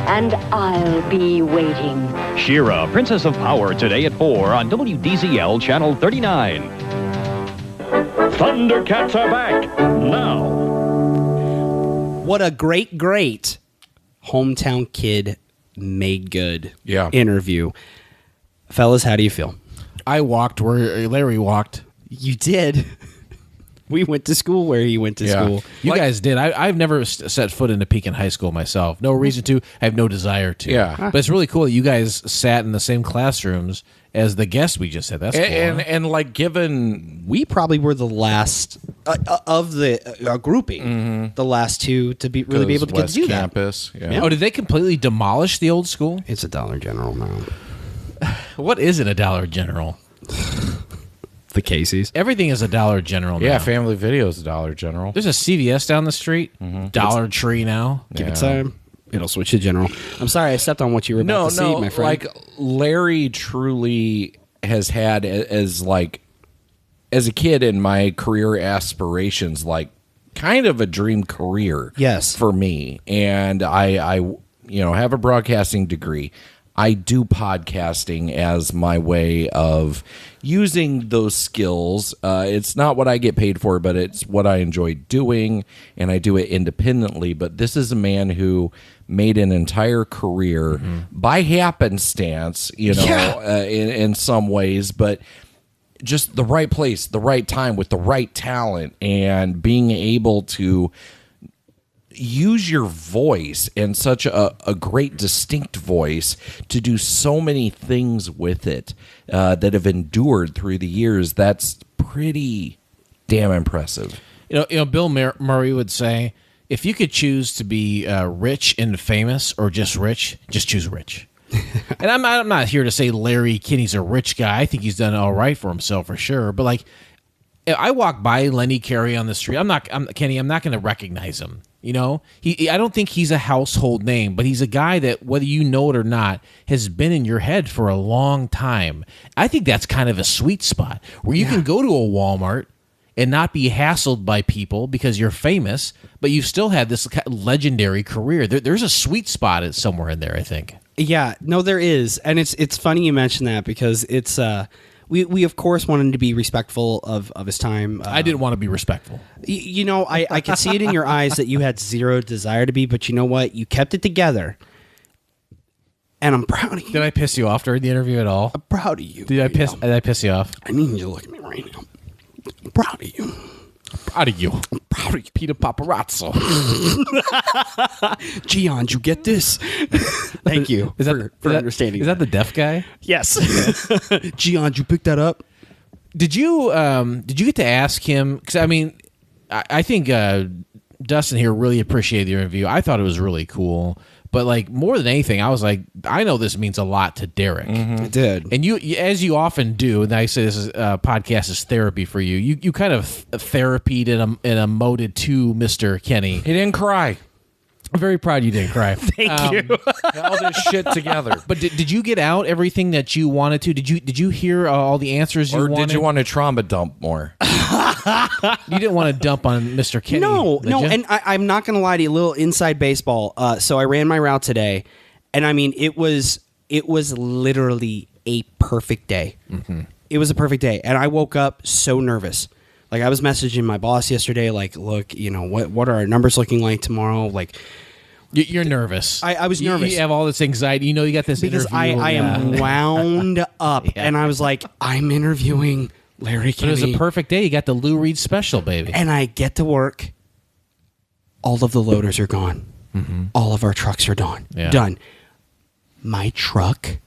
T: and I'll be waiting. She-Ra, Princess of Power, today at 4 on WDZL Channel 39.
D: Thundercats are back now.
A: What a great hometown kid made good interview. Fellas, how do you feel?
L: I walked where Larry walked.
A: You did. We went to school where he went to school.
L: You guys did. I've never set foot into Pekin High School myself. No reason to. I have no desire to.
B: Yeah.
L: But it's really cool that you guys sat in the same classrooms as the guests we just had. That's cool.
B: And like, given
A: we probably were the last of the grouping, the last two to be able to get to do
B: campus.
A: that.
B: Yeah.
L: Oh, did they completely demolish the old school?
A: It's a Dollar General now.
L: What is it, a Dollar General?
A: The Casey's.
L: Everything is a Dollar General now.
B: Yeah, Family Video is a Dollar General.
L: There's a CVS down the street. Dollar Tree now.
A: Give it time. It'll switch to General. I'm sorry I stepped on what you were about to say, my friend.
B: Like, Larry truly has had as a kid in my career aspirations, like kind of a dream career.
A: Yes.
B: For me. And I have a broadcasting degree. I do podcasting as my way of using those skills. It's not what I get paid for, but it's what I enjoy doing, and I do it independently. But this is a man who made an entire career by happenstance, in some ways, but just the right place, the right time, with the right talent, and being able to use your voice, and such a great distinct voice, to do so many things with it that have endured through the years. That's pretty damn impressive.
L: Bill Murray would say, if you could choose to be rich and famous or just rich, just choose rich. And I'm not here to say Larry Kenney's a rich guy. I think he's done all right for himself for sure. But like, I walk by Lenny Carey on the street. I'm not going to recognize him. I don't think he's a household name, but he's a guy that, whether you know it or not, has been in your head for a long time. I think that's kind of a sweet spot where you can go to a Walmart and not be hassled by people because you're famous, but you've still had this legendary career. There's a sweet spot somewhere in there, I think.
A: Yeah, no, there is. And it's funny you mention that, because it's... We of course wanted to be respectful of his time.
L: I didn't want to be respectful.
A: I could see it in your eyes that you had zero desire to be, but you know what? You kept it together. And I'm proud of you.
L: Did I piss you off during the interview at all?
A: I'm proud of you.
L: Did I piss you off?
A: I need you to look at me right now. I'm proud of you.
L: Proud of you. I'm proud of you. Peter Paparazzo.
A: Gian, you get this? Thank you for understanding.
L: Is that the deaf guy?
A: Yes. Gian, you pick that up?
L: Did you get to ask him? Because I think Dustin here really appreciated the interview. I thought it was really cool. But like, more than anything, I was like, I know this means a lot to Derek.
A: It did.
L: And you, as you often do, and I say this is podcast is therapy for you. You kind of therapied and emoted to Mr. Kenney.
B: He didn't cry.
L: I'm very proud you didn't cry.
A: Thank you.
B: All this shit together.
L: But did you get out everything that you wanted to? Did you hear all the answers you wanted?
B: Or did you want to trauma dump more?
L: You didn't want to dump on Mr. Kenney.
A: No.
L: You?
A: And I'm not going to lie to you. A little inside baseball. So I ran my route today, and it was literally a perfect day. Mm-hmm. It was a perfect day, and I woke up so nervous. Like, I was messaging my boss yesterday, like, look, what are our numbers looking like tomorrow? Like,
L: you're nervous.
A: I was nervous.
L: You have all this anxiety. You got this
A: because
L: interview.
A: I am wound up, and I was like, I'm interviewing Larry Kenney.
L: But it was a perfect day. You got the Lou Reed special, baby.
A: And I get to work. All of the loaders are gone. Mm-hmm. All of our trucks are done.
L: Yeah.
A: Done. My truck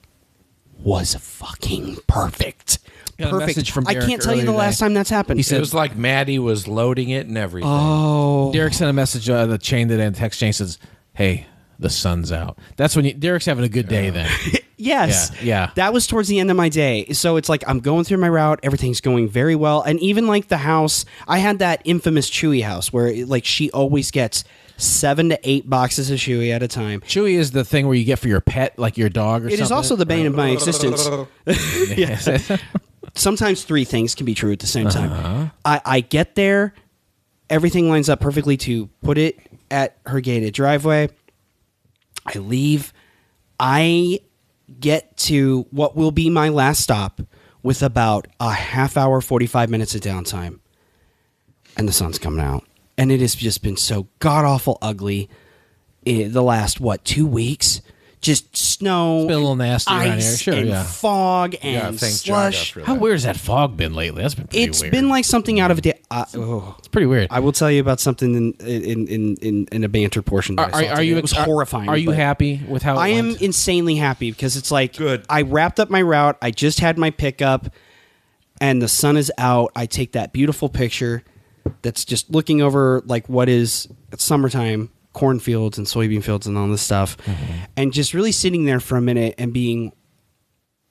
A: was fucking perfect. Perfect.
L: From
A: I can't tell you the last time that's happened.
B: He said it was like Maddie was loading it and everything.
A: Oh.
L: Derek sent a message on the chain today, and text chain says, hey, the sun's out. That's when Derek's having a good day then.
A: Yes.
L: Yeah.
A: That was towards the end of my day. So it's like I'm going through my route. Everything's going very well. And even like the house, I had that infamous Chewy house where like she always gets 7 to 8 boxes of Chewy at a time.
L: Chewy is the thing where you get for your pet, like your dog or something.
A: It is also the bane of my existence. Yes. Sometimes 3 things can be true at the same time. I get there. Everything lines up perfectly to put it at her gated driveway. I leave. I get to what will be my last stop with about a half hour, 45 minutes of downtime. And the sun's coming out. And it has just been so god-awful ugly the last, 2 weeks? Just snow,
L: it's been a little nasty
A: ice,
L: around here. Sure,
A: and fog, and slush.
L: How weird has that fog been lately? That's been pretty weird.
A: It's been like something out of a day. It's
L: pretty weird.
A: I will tell you about something in a banter portion. That I saw today. It was horrifying.
L: Are you happy with how
A: I
L: it
A: am
L: went?
A: insanely happy because it's like good. I wrapped up my route. I just had my pickup, and the sun is out. I take that beautiful picture that's just looking over like what is summertime. Cornfields and soybean fields and all this stuff, and just really sitting there for a minute and being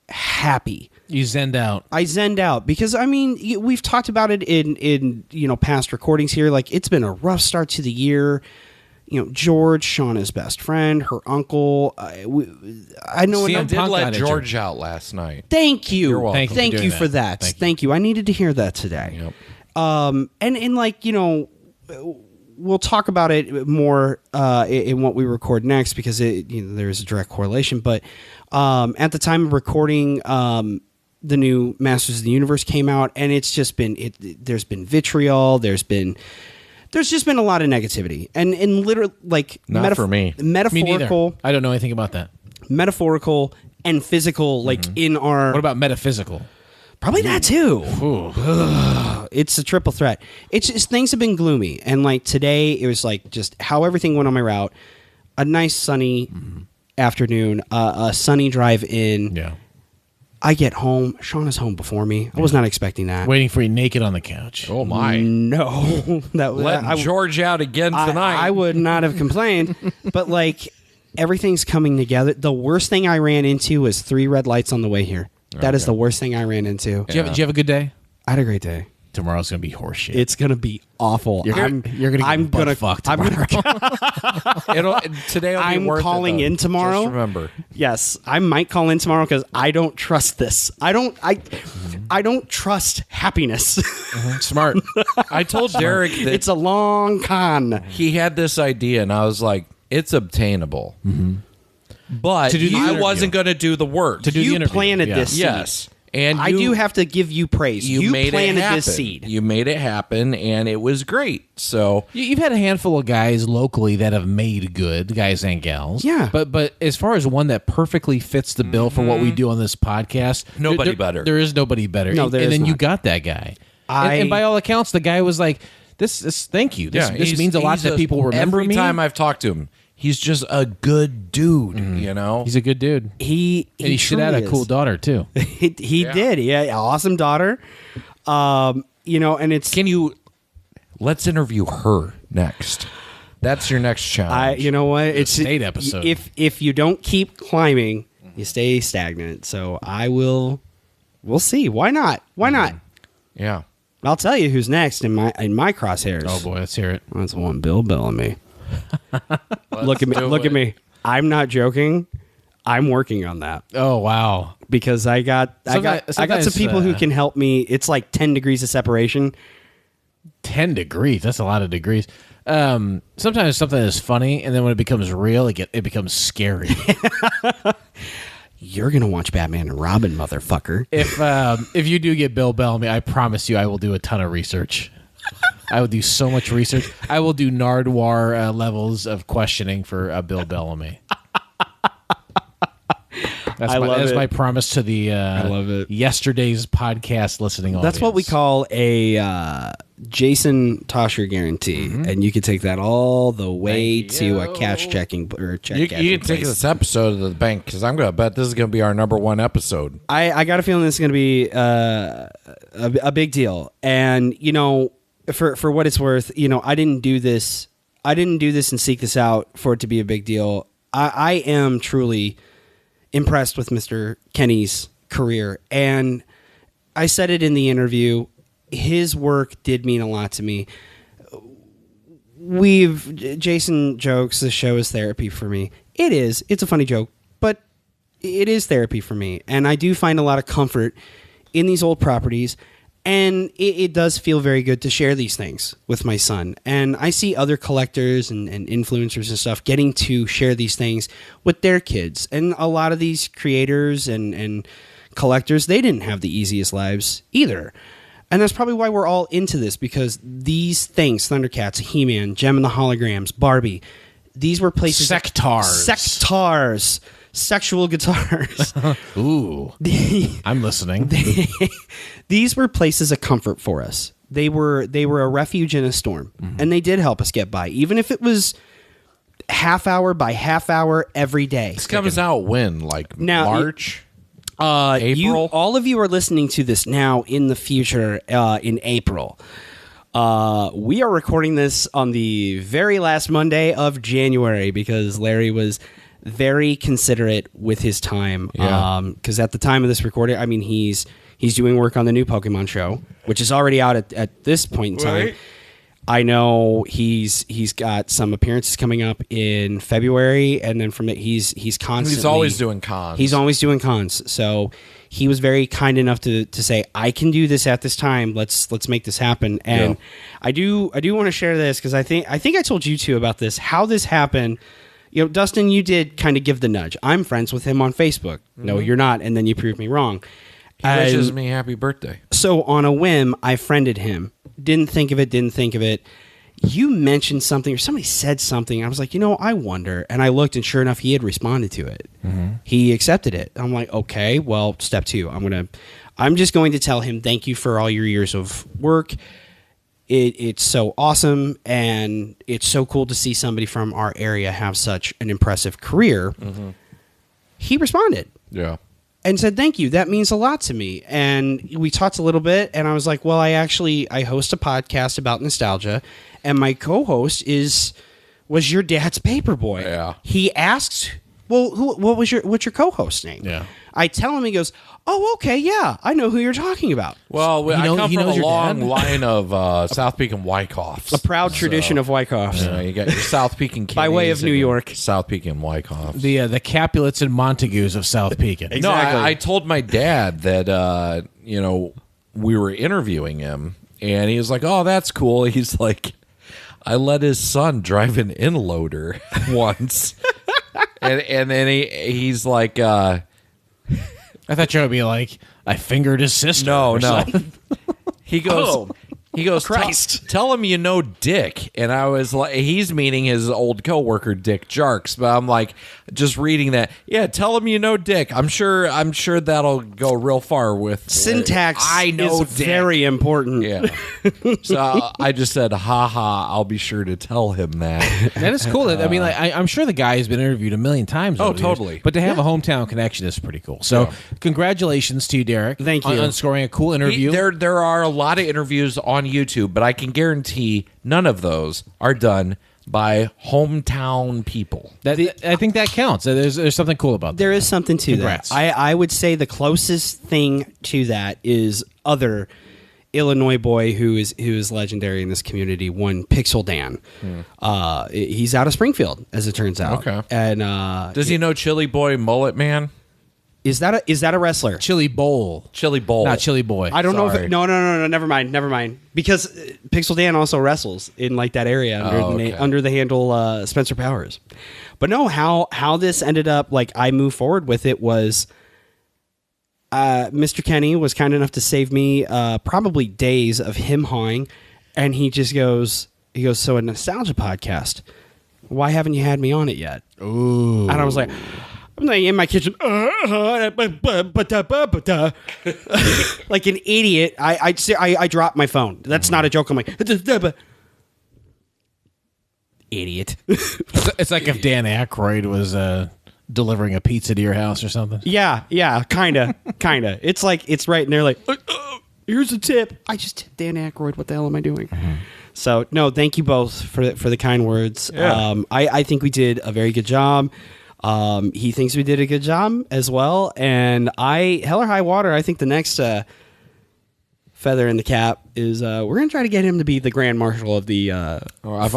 A: happy.
L: You zenned out.
A: I zenned out because I mean we've talked about it in past recordings here. Like it's been a rough start to the year. George, Shauna's best friend, her uncle. I know.
B: I did let George out last night.
A: Thank you.
B: You're welcome.
A: Thank you for that. Thank you. I needed to hear that today.
B: Yep.
A: And we'll talk about it more in what we record next because there's a direct correlation. But at the time of recording, the new Masters of the Universe came out, and it's just been there's been vitriol. There's just been a lot of negativity, and literally like
B: not for me.
A: Metaphorical.
L: Me I don't know anything about that.
A: Metaphorical and physical, like in our.
L: What about metaphysical?
A: Probably that too. It's a triple threat. It's just things have been gloomy, and like today, it was like just how everything went on my route. A nice sunny afternoon, a sunny drive in.
L: Yeah.
A: I get home. Shauna's home before me. I was not expecting that.
L: Waiting for you naked on the couch.
B: Oh my!
A: No,
B: letting George out again tonight.
A: I would not have complained, but like everything's coming together. The worst thing I ran into was 3 red lights on the way here. That is the worst thing I ran into.
L: Did you have a good day?
A: I had a great day.
L: Tomorrow's gonna be horseshit.
A: It's gonna be awful.
L: You're gonna get butt fucked.
A: I'm calling in tomorrow.
B: Just remember.
A: Yes, I might call in tomorrow because I don't trust this. I don't trust happiness.
L: Smart.
B: I told Derek that
A: it's a long con.
B: He had this idea, and I was like, "It's obtainable." But I wasn't going to do the work.
A: To do the interview. Planted this seed.
B: Yes. And
A: I do have to give you praise. You
B: made
A: planted
B: it happen.
A: this seed.
B: You made it happen, and it was great. So
L: you've had a handful of guys locally that have made good, guys and gals.
A: Yeah.
L: But as far as one that perfectly fits the bill for what we do on this podcast,
B: nobody better.
L: There is nobody better.
A: No, there
L: and
A: is
L: then
A: not.
L: you got that guy. And by all accounts, the guy was like, "This thank you. This means a lot that people remember me."
B: Every time I've talked to him, he's just a good dude,
L: He's a good dude.
A: He
L: should have a cool daughter too.
A: he did. Yeah, awesome daughter. And it's.
B: Let's interview her next. That's your next challenge.
A: You know what? It's
L: state episode.
A: If you don't keep climbing, you stay stagnant. So we'll see. Why not? Why not?
B: Yeah.
A: I'll tell you who's next in my crosshairs.
L: Oh boy, let's hear it.
A: That's one Bill Bellamy. Look at me. I'm not joking. I'm working on that.
L: Oh wow!
A: Because I got some people who can help me. It's like 10 degrees of separation.
L: 10 degrees. That's a lot of degrees. Sometimes something is funny, and then when it becomes real, it becomes scary.
A: You're gonna watch Batman and Robin, motherfucker.
L: If you do get Bill Bellamy, I promise you, I will do a ton of research. I will do so much research. I will do Nardwuar levels of questioning for Bill Bellamy. That's my promise to the
A: I love it.
L: Yesterday's podcast listening audience.
A: That's what we call a Jason Tosher guarantee, and you can take that all the way to a cash checking or check.
B: You can take this episode to the bank because I'm going to bet this is going to be our number 1 episode.
A: I got a feeling this is going to be a big deal, and for what it's worth, I didn't do this and seek this out for it to be a big deal. I am truly impressed with Mr. Kenney's career, and I said it in the interview. His work did mean a lot to me. Jason jokes the show is therapy for me. It is. It's a funny joke, but it is therapy for me, and I do find a lot of comfort in these old properties. And it does feel very good to share these things with my son. And I see other collectors and influencers and stuff getting to share these things with their kids. And a lot of these creators and collectors, they didn't have the easiest lives either. And that's probably why we're all into this, because these things, Thundercats, He-Man, Gem and the Holograms, Barbie, these were places... Sectars. Sexual guitars.
L: Ooh. I'm listening.
A: These were places of comfort for us. They were a refuge in a storm. Mm-hmm. And they did help us get by, even if it was half hour by half hour every day.
B: This comes out when? Like now, March?
A: April? All of you are listening to this now in the future in April. We are recording this on the very last Monday of January because Larry was very considerate with his time. Because at the time of this recording, I mean, he's doing work on the new Pokemon show, which is already out at this point in time. Right. I know he's got some appearances coming up in February, and then from it he's constantly...
B: He's always doing cons.
A: He's always doing cons. So he was very kind enough to say, I can do this at this time. Let's make this happen. And I do want to share this because I think I told you two about this, how this happened. You know, Dustin, you did kind of give the nudge. I'm friends with him on Facebook. Mm-hmm. No, you're not, and then you proved me wrong.
B: He wishes me happy birthday.
A: So on a whim, I friended him. Didn't think of it. You mentioned something or somebody said something. I was like, I wonder. And I looked, and sure enough, he had responded to it. Mm-hmm. He accepted it. I'm like, okay, well, step 2. I'm just going to tell him thank you for all your years of work. It's so awesome, and it's so cool to see somebody from our area have such an impressive career. Mm-hmm. He responded.
B: Yeah.
A: And said, thank you. That means a lot to me. And we talked a little bit, and I was like, well, I host a podcast about nostalgia, and my co-host was your dad's paperboy.
B: Yeah.
A: He asked, well, what's your co-host's name?
L: Yeah.
A: I tell him, he goes, oh, okay, yeah, I know who you're talking about.
B: Well, I come from a long line of South Peak and Wyckoffs.
A: A proud tradition of Wyckoffs.
B: You got your South Peak and
A: by way of New York.
B: South Peak and Wyckoffs.
L: The Capulets and Montagues of South Peak.
B: Exactly. No, I told my dad that, we were interviewing him, and he was like, oh, that's cool. He's like, I let his son drive an inloader once. and then he's like...
L: I thought you would be like, I fingered his sister.
B: No. He goes,
A: Christ.
B: Tell him you know Dick. And I was like, he's meaning his old coworker, Dick Jarks. But I'm like, just reading that. Yeah, tell him you know Dick. I'm sure that'll go real far with
A: syntax.
B: I know
A: is
B: Dick.
A: Very important.
B: Yeah. So I just said, haha, I'll be sure to tell him that.
L: That is cool. I mean, I'm sure the guy has been interviewed a million times.
B: Oh, totally.
L: Years, but to have a hometown connection is pretty cool. So congratulations to you, Derek.
A: Thank you.
L: On scoring a cool interview.
B: There are a lot of interviews on YouTube, but I can guarantee none of those are done by hometown people.
L: I think that counts. There's something cool about that.
A: There is something to
L: Congrats.
A: that. I would say the closest thing to that is other Illinois boy who is legendary in this community, one Pixel Dan. He's out of Springfield, as it turns out.
B: Okay.
A: And
B: does he know Chili Boy Mullet Man?
A: Is that a wrestler?
L: Chili Bowl, not Chili Boy.
A: I don't know if no. Never mind. Because Pixel Dan also wrestles in like that area under the handle Spencer Powers. But no, how this ended up, like I moved forward with it was, Mr. Kenney was kind enough to save me probably days of him hawing, and he goes, so a nostalgia podcast. Why haven't you had me on it yet?
L: Ooh.
A: And I was like. I'm like in my kitchen, like an idiot. I dropped my phone. That's not a joke. I'm like, idiot.
L: It's like if Dan Aykroyd was delivering a pizza to your house or something.
A: Yeah, kind of. It's like it's right in there. Like, here's a tip. I just tipped Dan Aykroyd. What the hell am I doing? Mm-hmm. So no, thank you both for the kind words.
B: Yeah.
A: I think we did a very good job. He thinks we did a good job as well, and hell or high water, I think the next feather in the cap is we're gonna try to get him to be the Grand Marshal of the
B: I've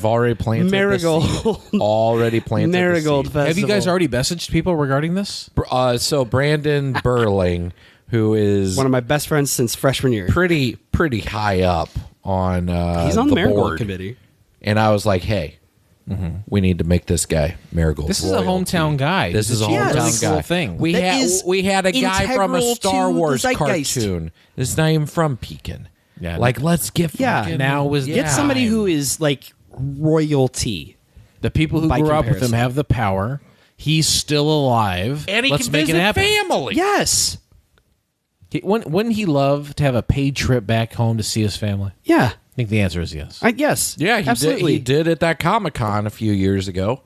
B: already planted
A: Marigold
B: the seed. Already planted
A: Marigold
B: the seed.
A: Festival.
L: Have you guys already messaged people regarding this?
B: So Brandon Burling, who is
A: one of my best friends since freshman year.
B: Pretty high up on
A: he's on the Marigold
B: board.
A: Committee.
B: And I was like, hey, we need to make this guy Marigold.
L: This is a hometown guy.
B: This is a hometown guy.
L: Cool thing.
B: We had a guy from a Star Wars cartoon. This is not even from Pekin.
L: Yeah,
B: like let's get
A: get somebody who is like royalty.
L: The people who grew up with him have the power. He's still alive.
B: And he
L: Let's
B: can
L: make
B: visit
L: it happen.
B: family.
A: Yes.
L: Wouldn't he love to have a paid trip back home to see his family?
A: Yeah.
L: I think the answer is yes.
A: Yes.
B: Yeah, he
A: absolutely.
B: did at that Comic-Con a few years ago.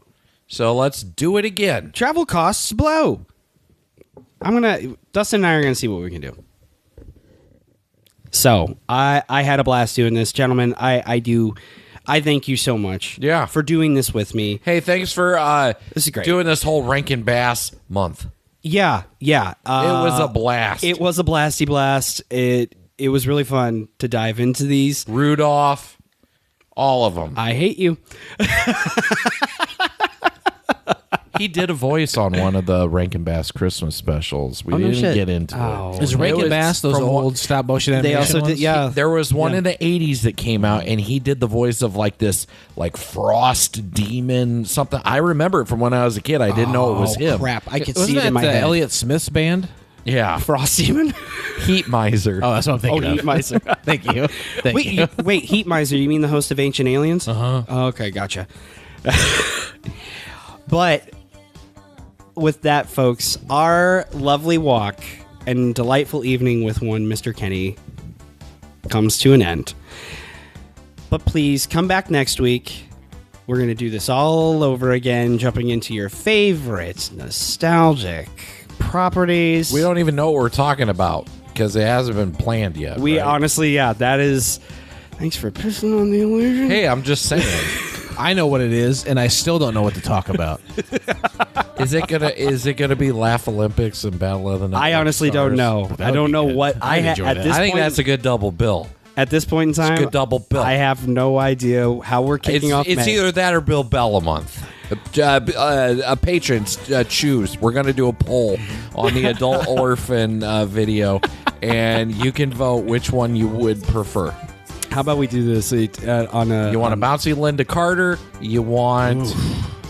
B: So let's do it again.
A: Travel costs blow. Dustin and I are gonna see what we can do. So I had a blast doing this, gentlemen. I thank you so much.
B: Yeah.
A: For doing this with me.
B: Hey, thanks for
A: this is great.
B: Doing this whole Rankin Bass month.
A: Yeah.
B: It was a blast.
A: It was a blasty blast. It was really fun to dive into these.
B: Rudolph, all of them.
A: I hate you.
B: He did a voice on one of the Rankin Bass Christmas specials. We didn't get into it.
L: Is Rankin Bass those old stop motion animation
A: They also
L: ones?
A: did, yeah.
B: There was one in the 80s that came out, and he did the voice of like this like frost demon something. I remember it from when I was a kid. I didn't know it was him.
A: Crap, I could
L: Wasn't
A: see it
L: that
A: in my head.
L: Elliott Smith's band?
B: Yeah.
A: Frost Demon?
B: Heat Miser.
L: Oh, that's what I'm thinking of.
A: Heat Miser.
L: Thank you.
A: Wait, Heat Miser, you mean the host of Ancient Aliens?
L: Uh-huh.
A: Oh, okay, gotcha. But with that, folks, our lovely walk and delightful evening with one Mr. Kenney comes to an end. But please come back next week. We're going to do this all over again, jumping into your favorite nostalgic properties.
B: We don't even know what we're talking about because it hasn't been planned yet.
A: We
B: right?
A: honestly, that is... Thanks for pissing on the illusion.
B: Hey, I'm just saying.
L: I know what it is, and I still don't know what to talk about.
B: Is it gonna be Laugh Olympics and Battle of the Network
A: I honestly don't know. I don't know what I
L: enjoy
A: at
L: that.
A: this
B: I think
A: point.
B: that's a good double bill.
A: At this point in time,
B: It's a good double bill.
A: I have no idea how we're kicking off.
B: It's
A: May.
B: either that or Bill Bell a month. Patrons choose. We're going to do a poll on the adult orphan video, and you can vote which one you would prefer.
A: How about we do this on a?
B: You want a bouncy Linda Carter? You want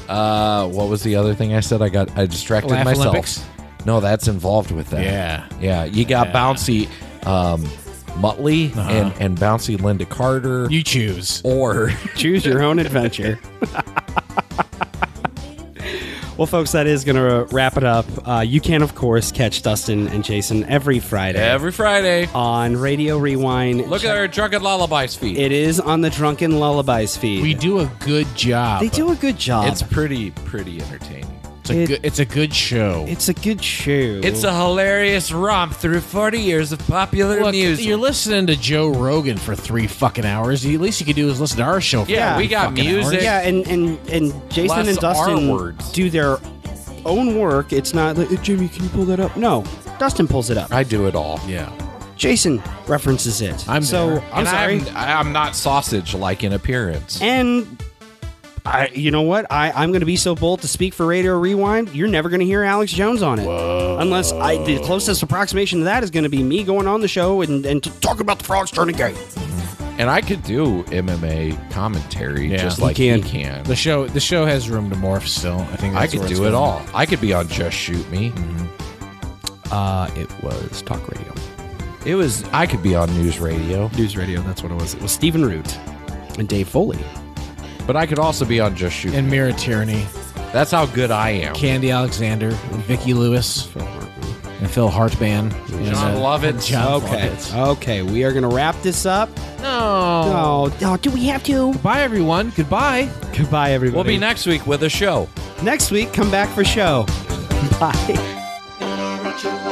B: what was the other thing I said? I distracted
L: Laugh
B: myself.
L: Olympics?
B: No, that's involved with that. Yeah. You got bouncy Muttley and bouncy Linda Carter.
L: You choose.
B: Or
A: choose your own adventure. Well, folks, that is going to wrap it up. You can, of course, catch Dustin and Jason every Friday. On Radio Rewind.
B: Look at our Drunken Lullabies feed.
A: It is on the Drunken Lullabies feed.
L: We do a good job.
A: They do a good job.
B: It's pretty entertaining.
L: It's a good show.
A: It's a good show.
B: It's a hilarious romp through 40 years of popular music.
L: You're listening to Joe Rogan for 3 fucking hours. The least you could do is listen to our show for
B: we got music.
L: hours.
A: Yeah, and Jason
B: Less
A: and Dustin
B: R-words.
A: do their own work. It's not like, Jimmy, can you pull that up? No, Dustin pulls it up.
B: I do it all.
L: Yeah.
A: Jason references it. I'm sorry.
B: I'm not sausage like in appearance.
A: And you know what? I'm going to be so bold to speak for Radio Rewind. You're never going to hear Alex Jones on it.
L: Whoa.
A: Unless the closest approximation to that is going to be me going on the show and to talk about the frogs turning gay.
B: And I could do MMA commentary just like he can.
L: The show has room to morph still. I think
B: I could do it all. I could be on Just Shoot Me.
A: It was talk radio.
B: I could be on News Radio.
A: News radio, that's what it was. It was Stephen Root and Dave Foley.
B: But I could also be on Just Shoot Me.
L: And Mira Tierney.
B: That's how good I am.
L: Candy Alexander, Vicki Lewis, and Phil Hartman.
B: John Lovett.
A: Okay, we are going to wrap this up.
L: No,
A: do we have to?
L: Goodbye, everyone. Goodbye,
A: everybody.
B: We'll be next week with a show.
A: Next week, come back for show. Bye.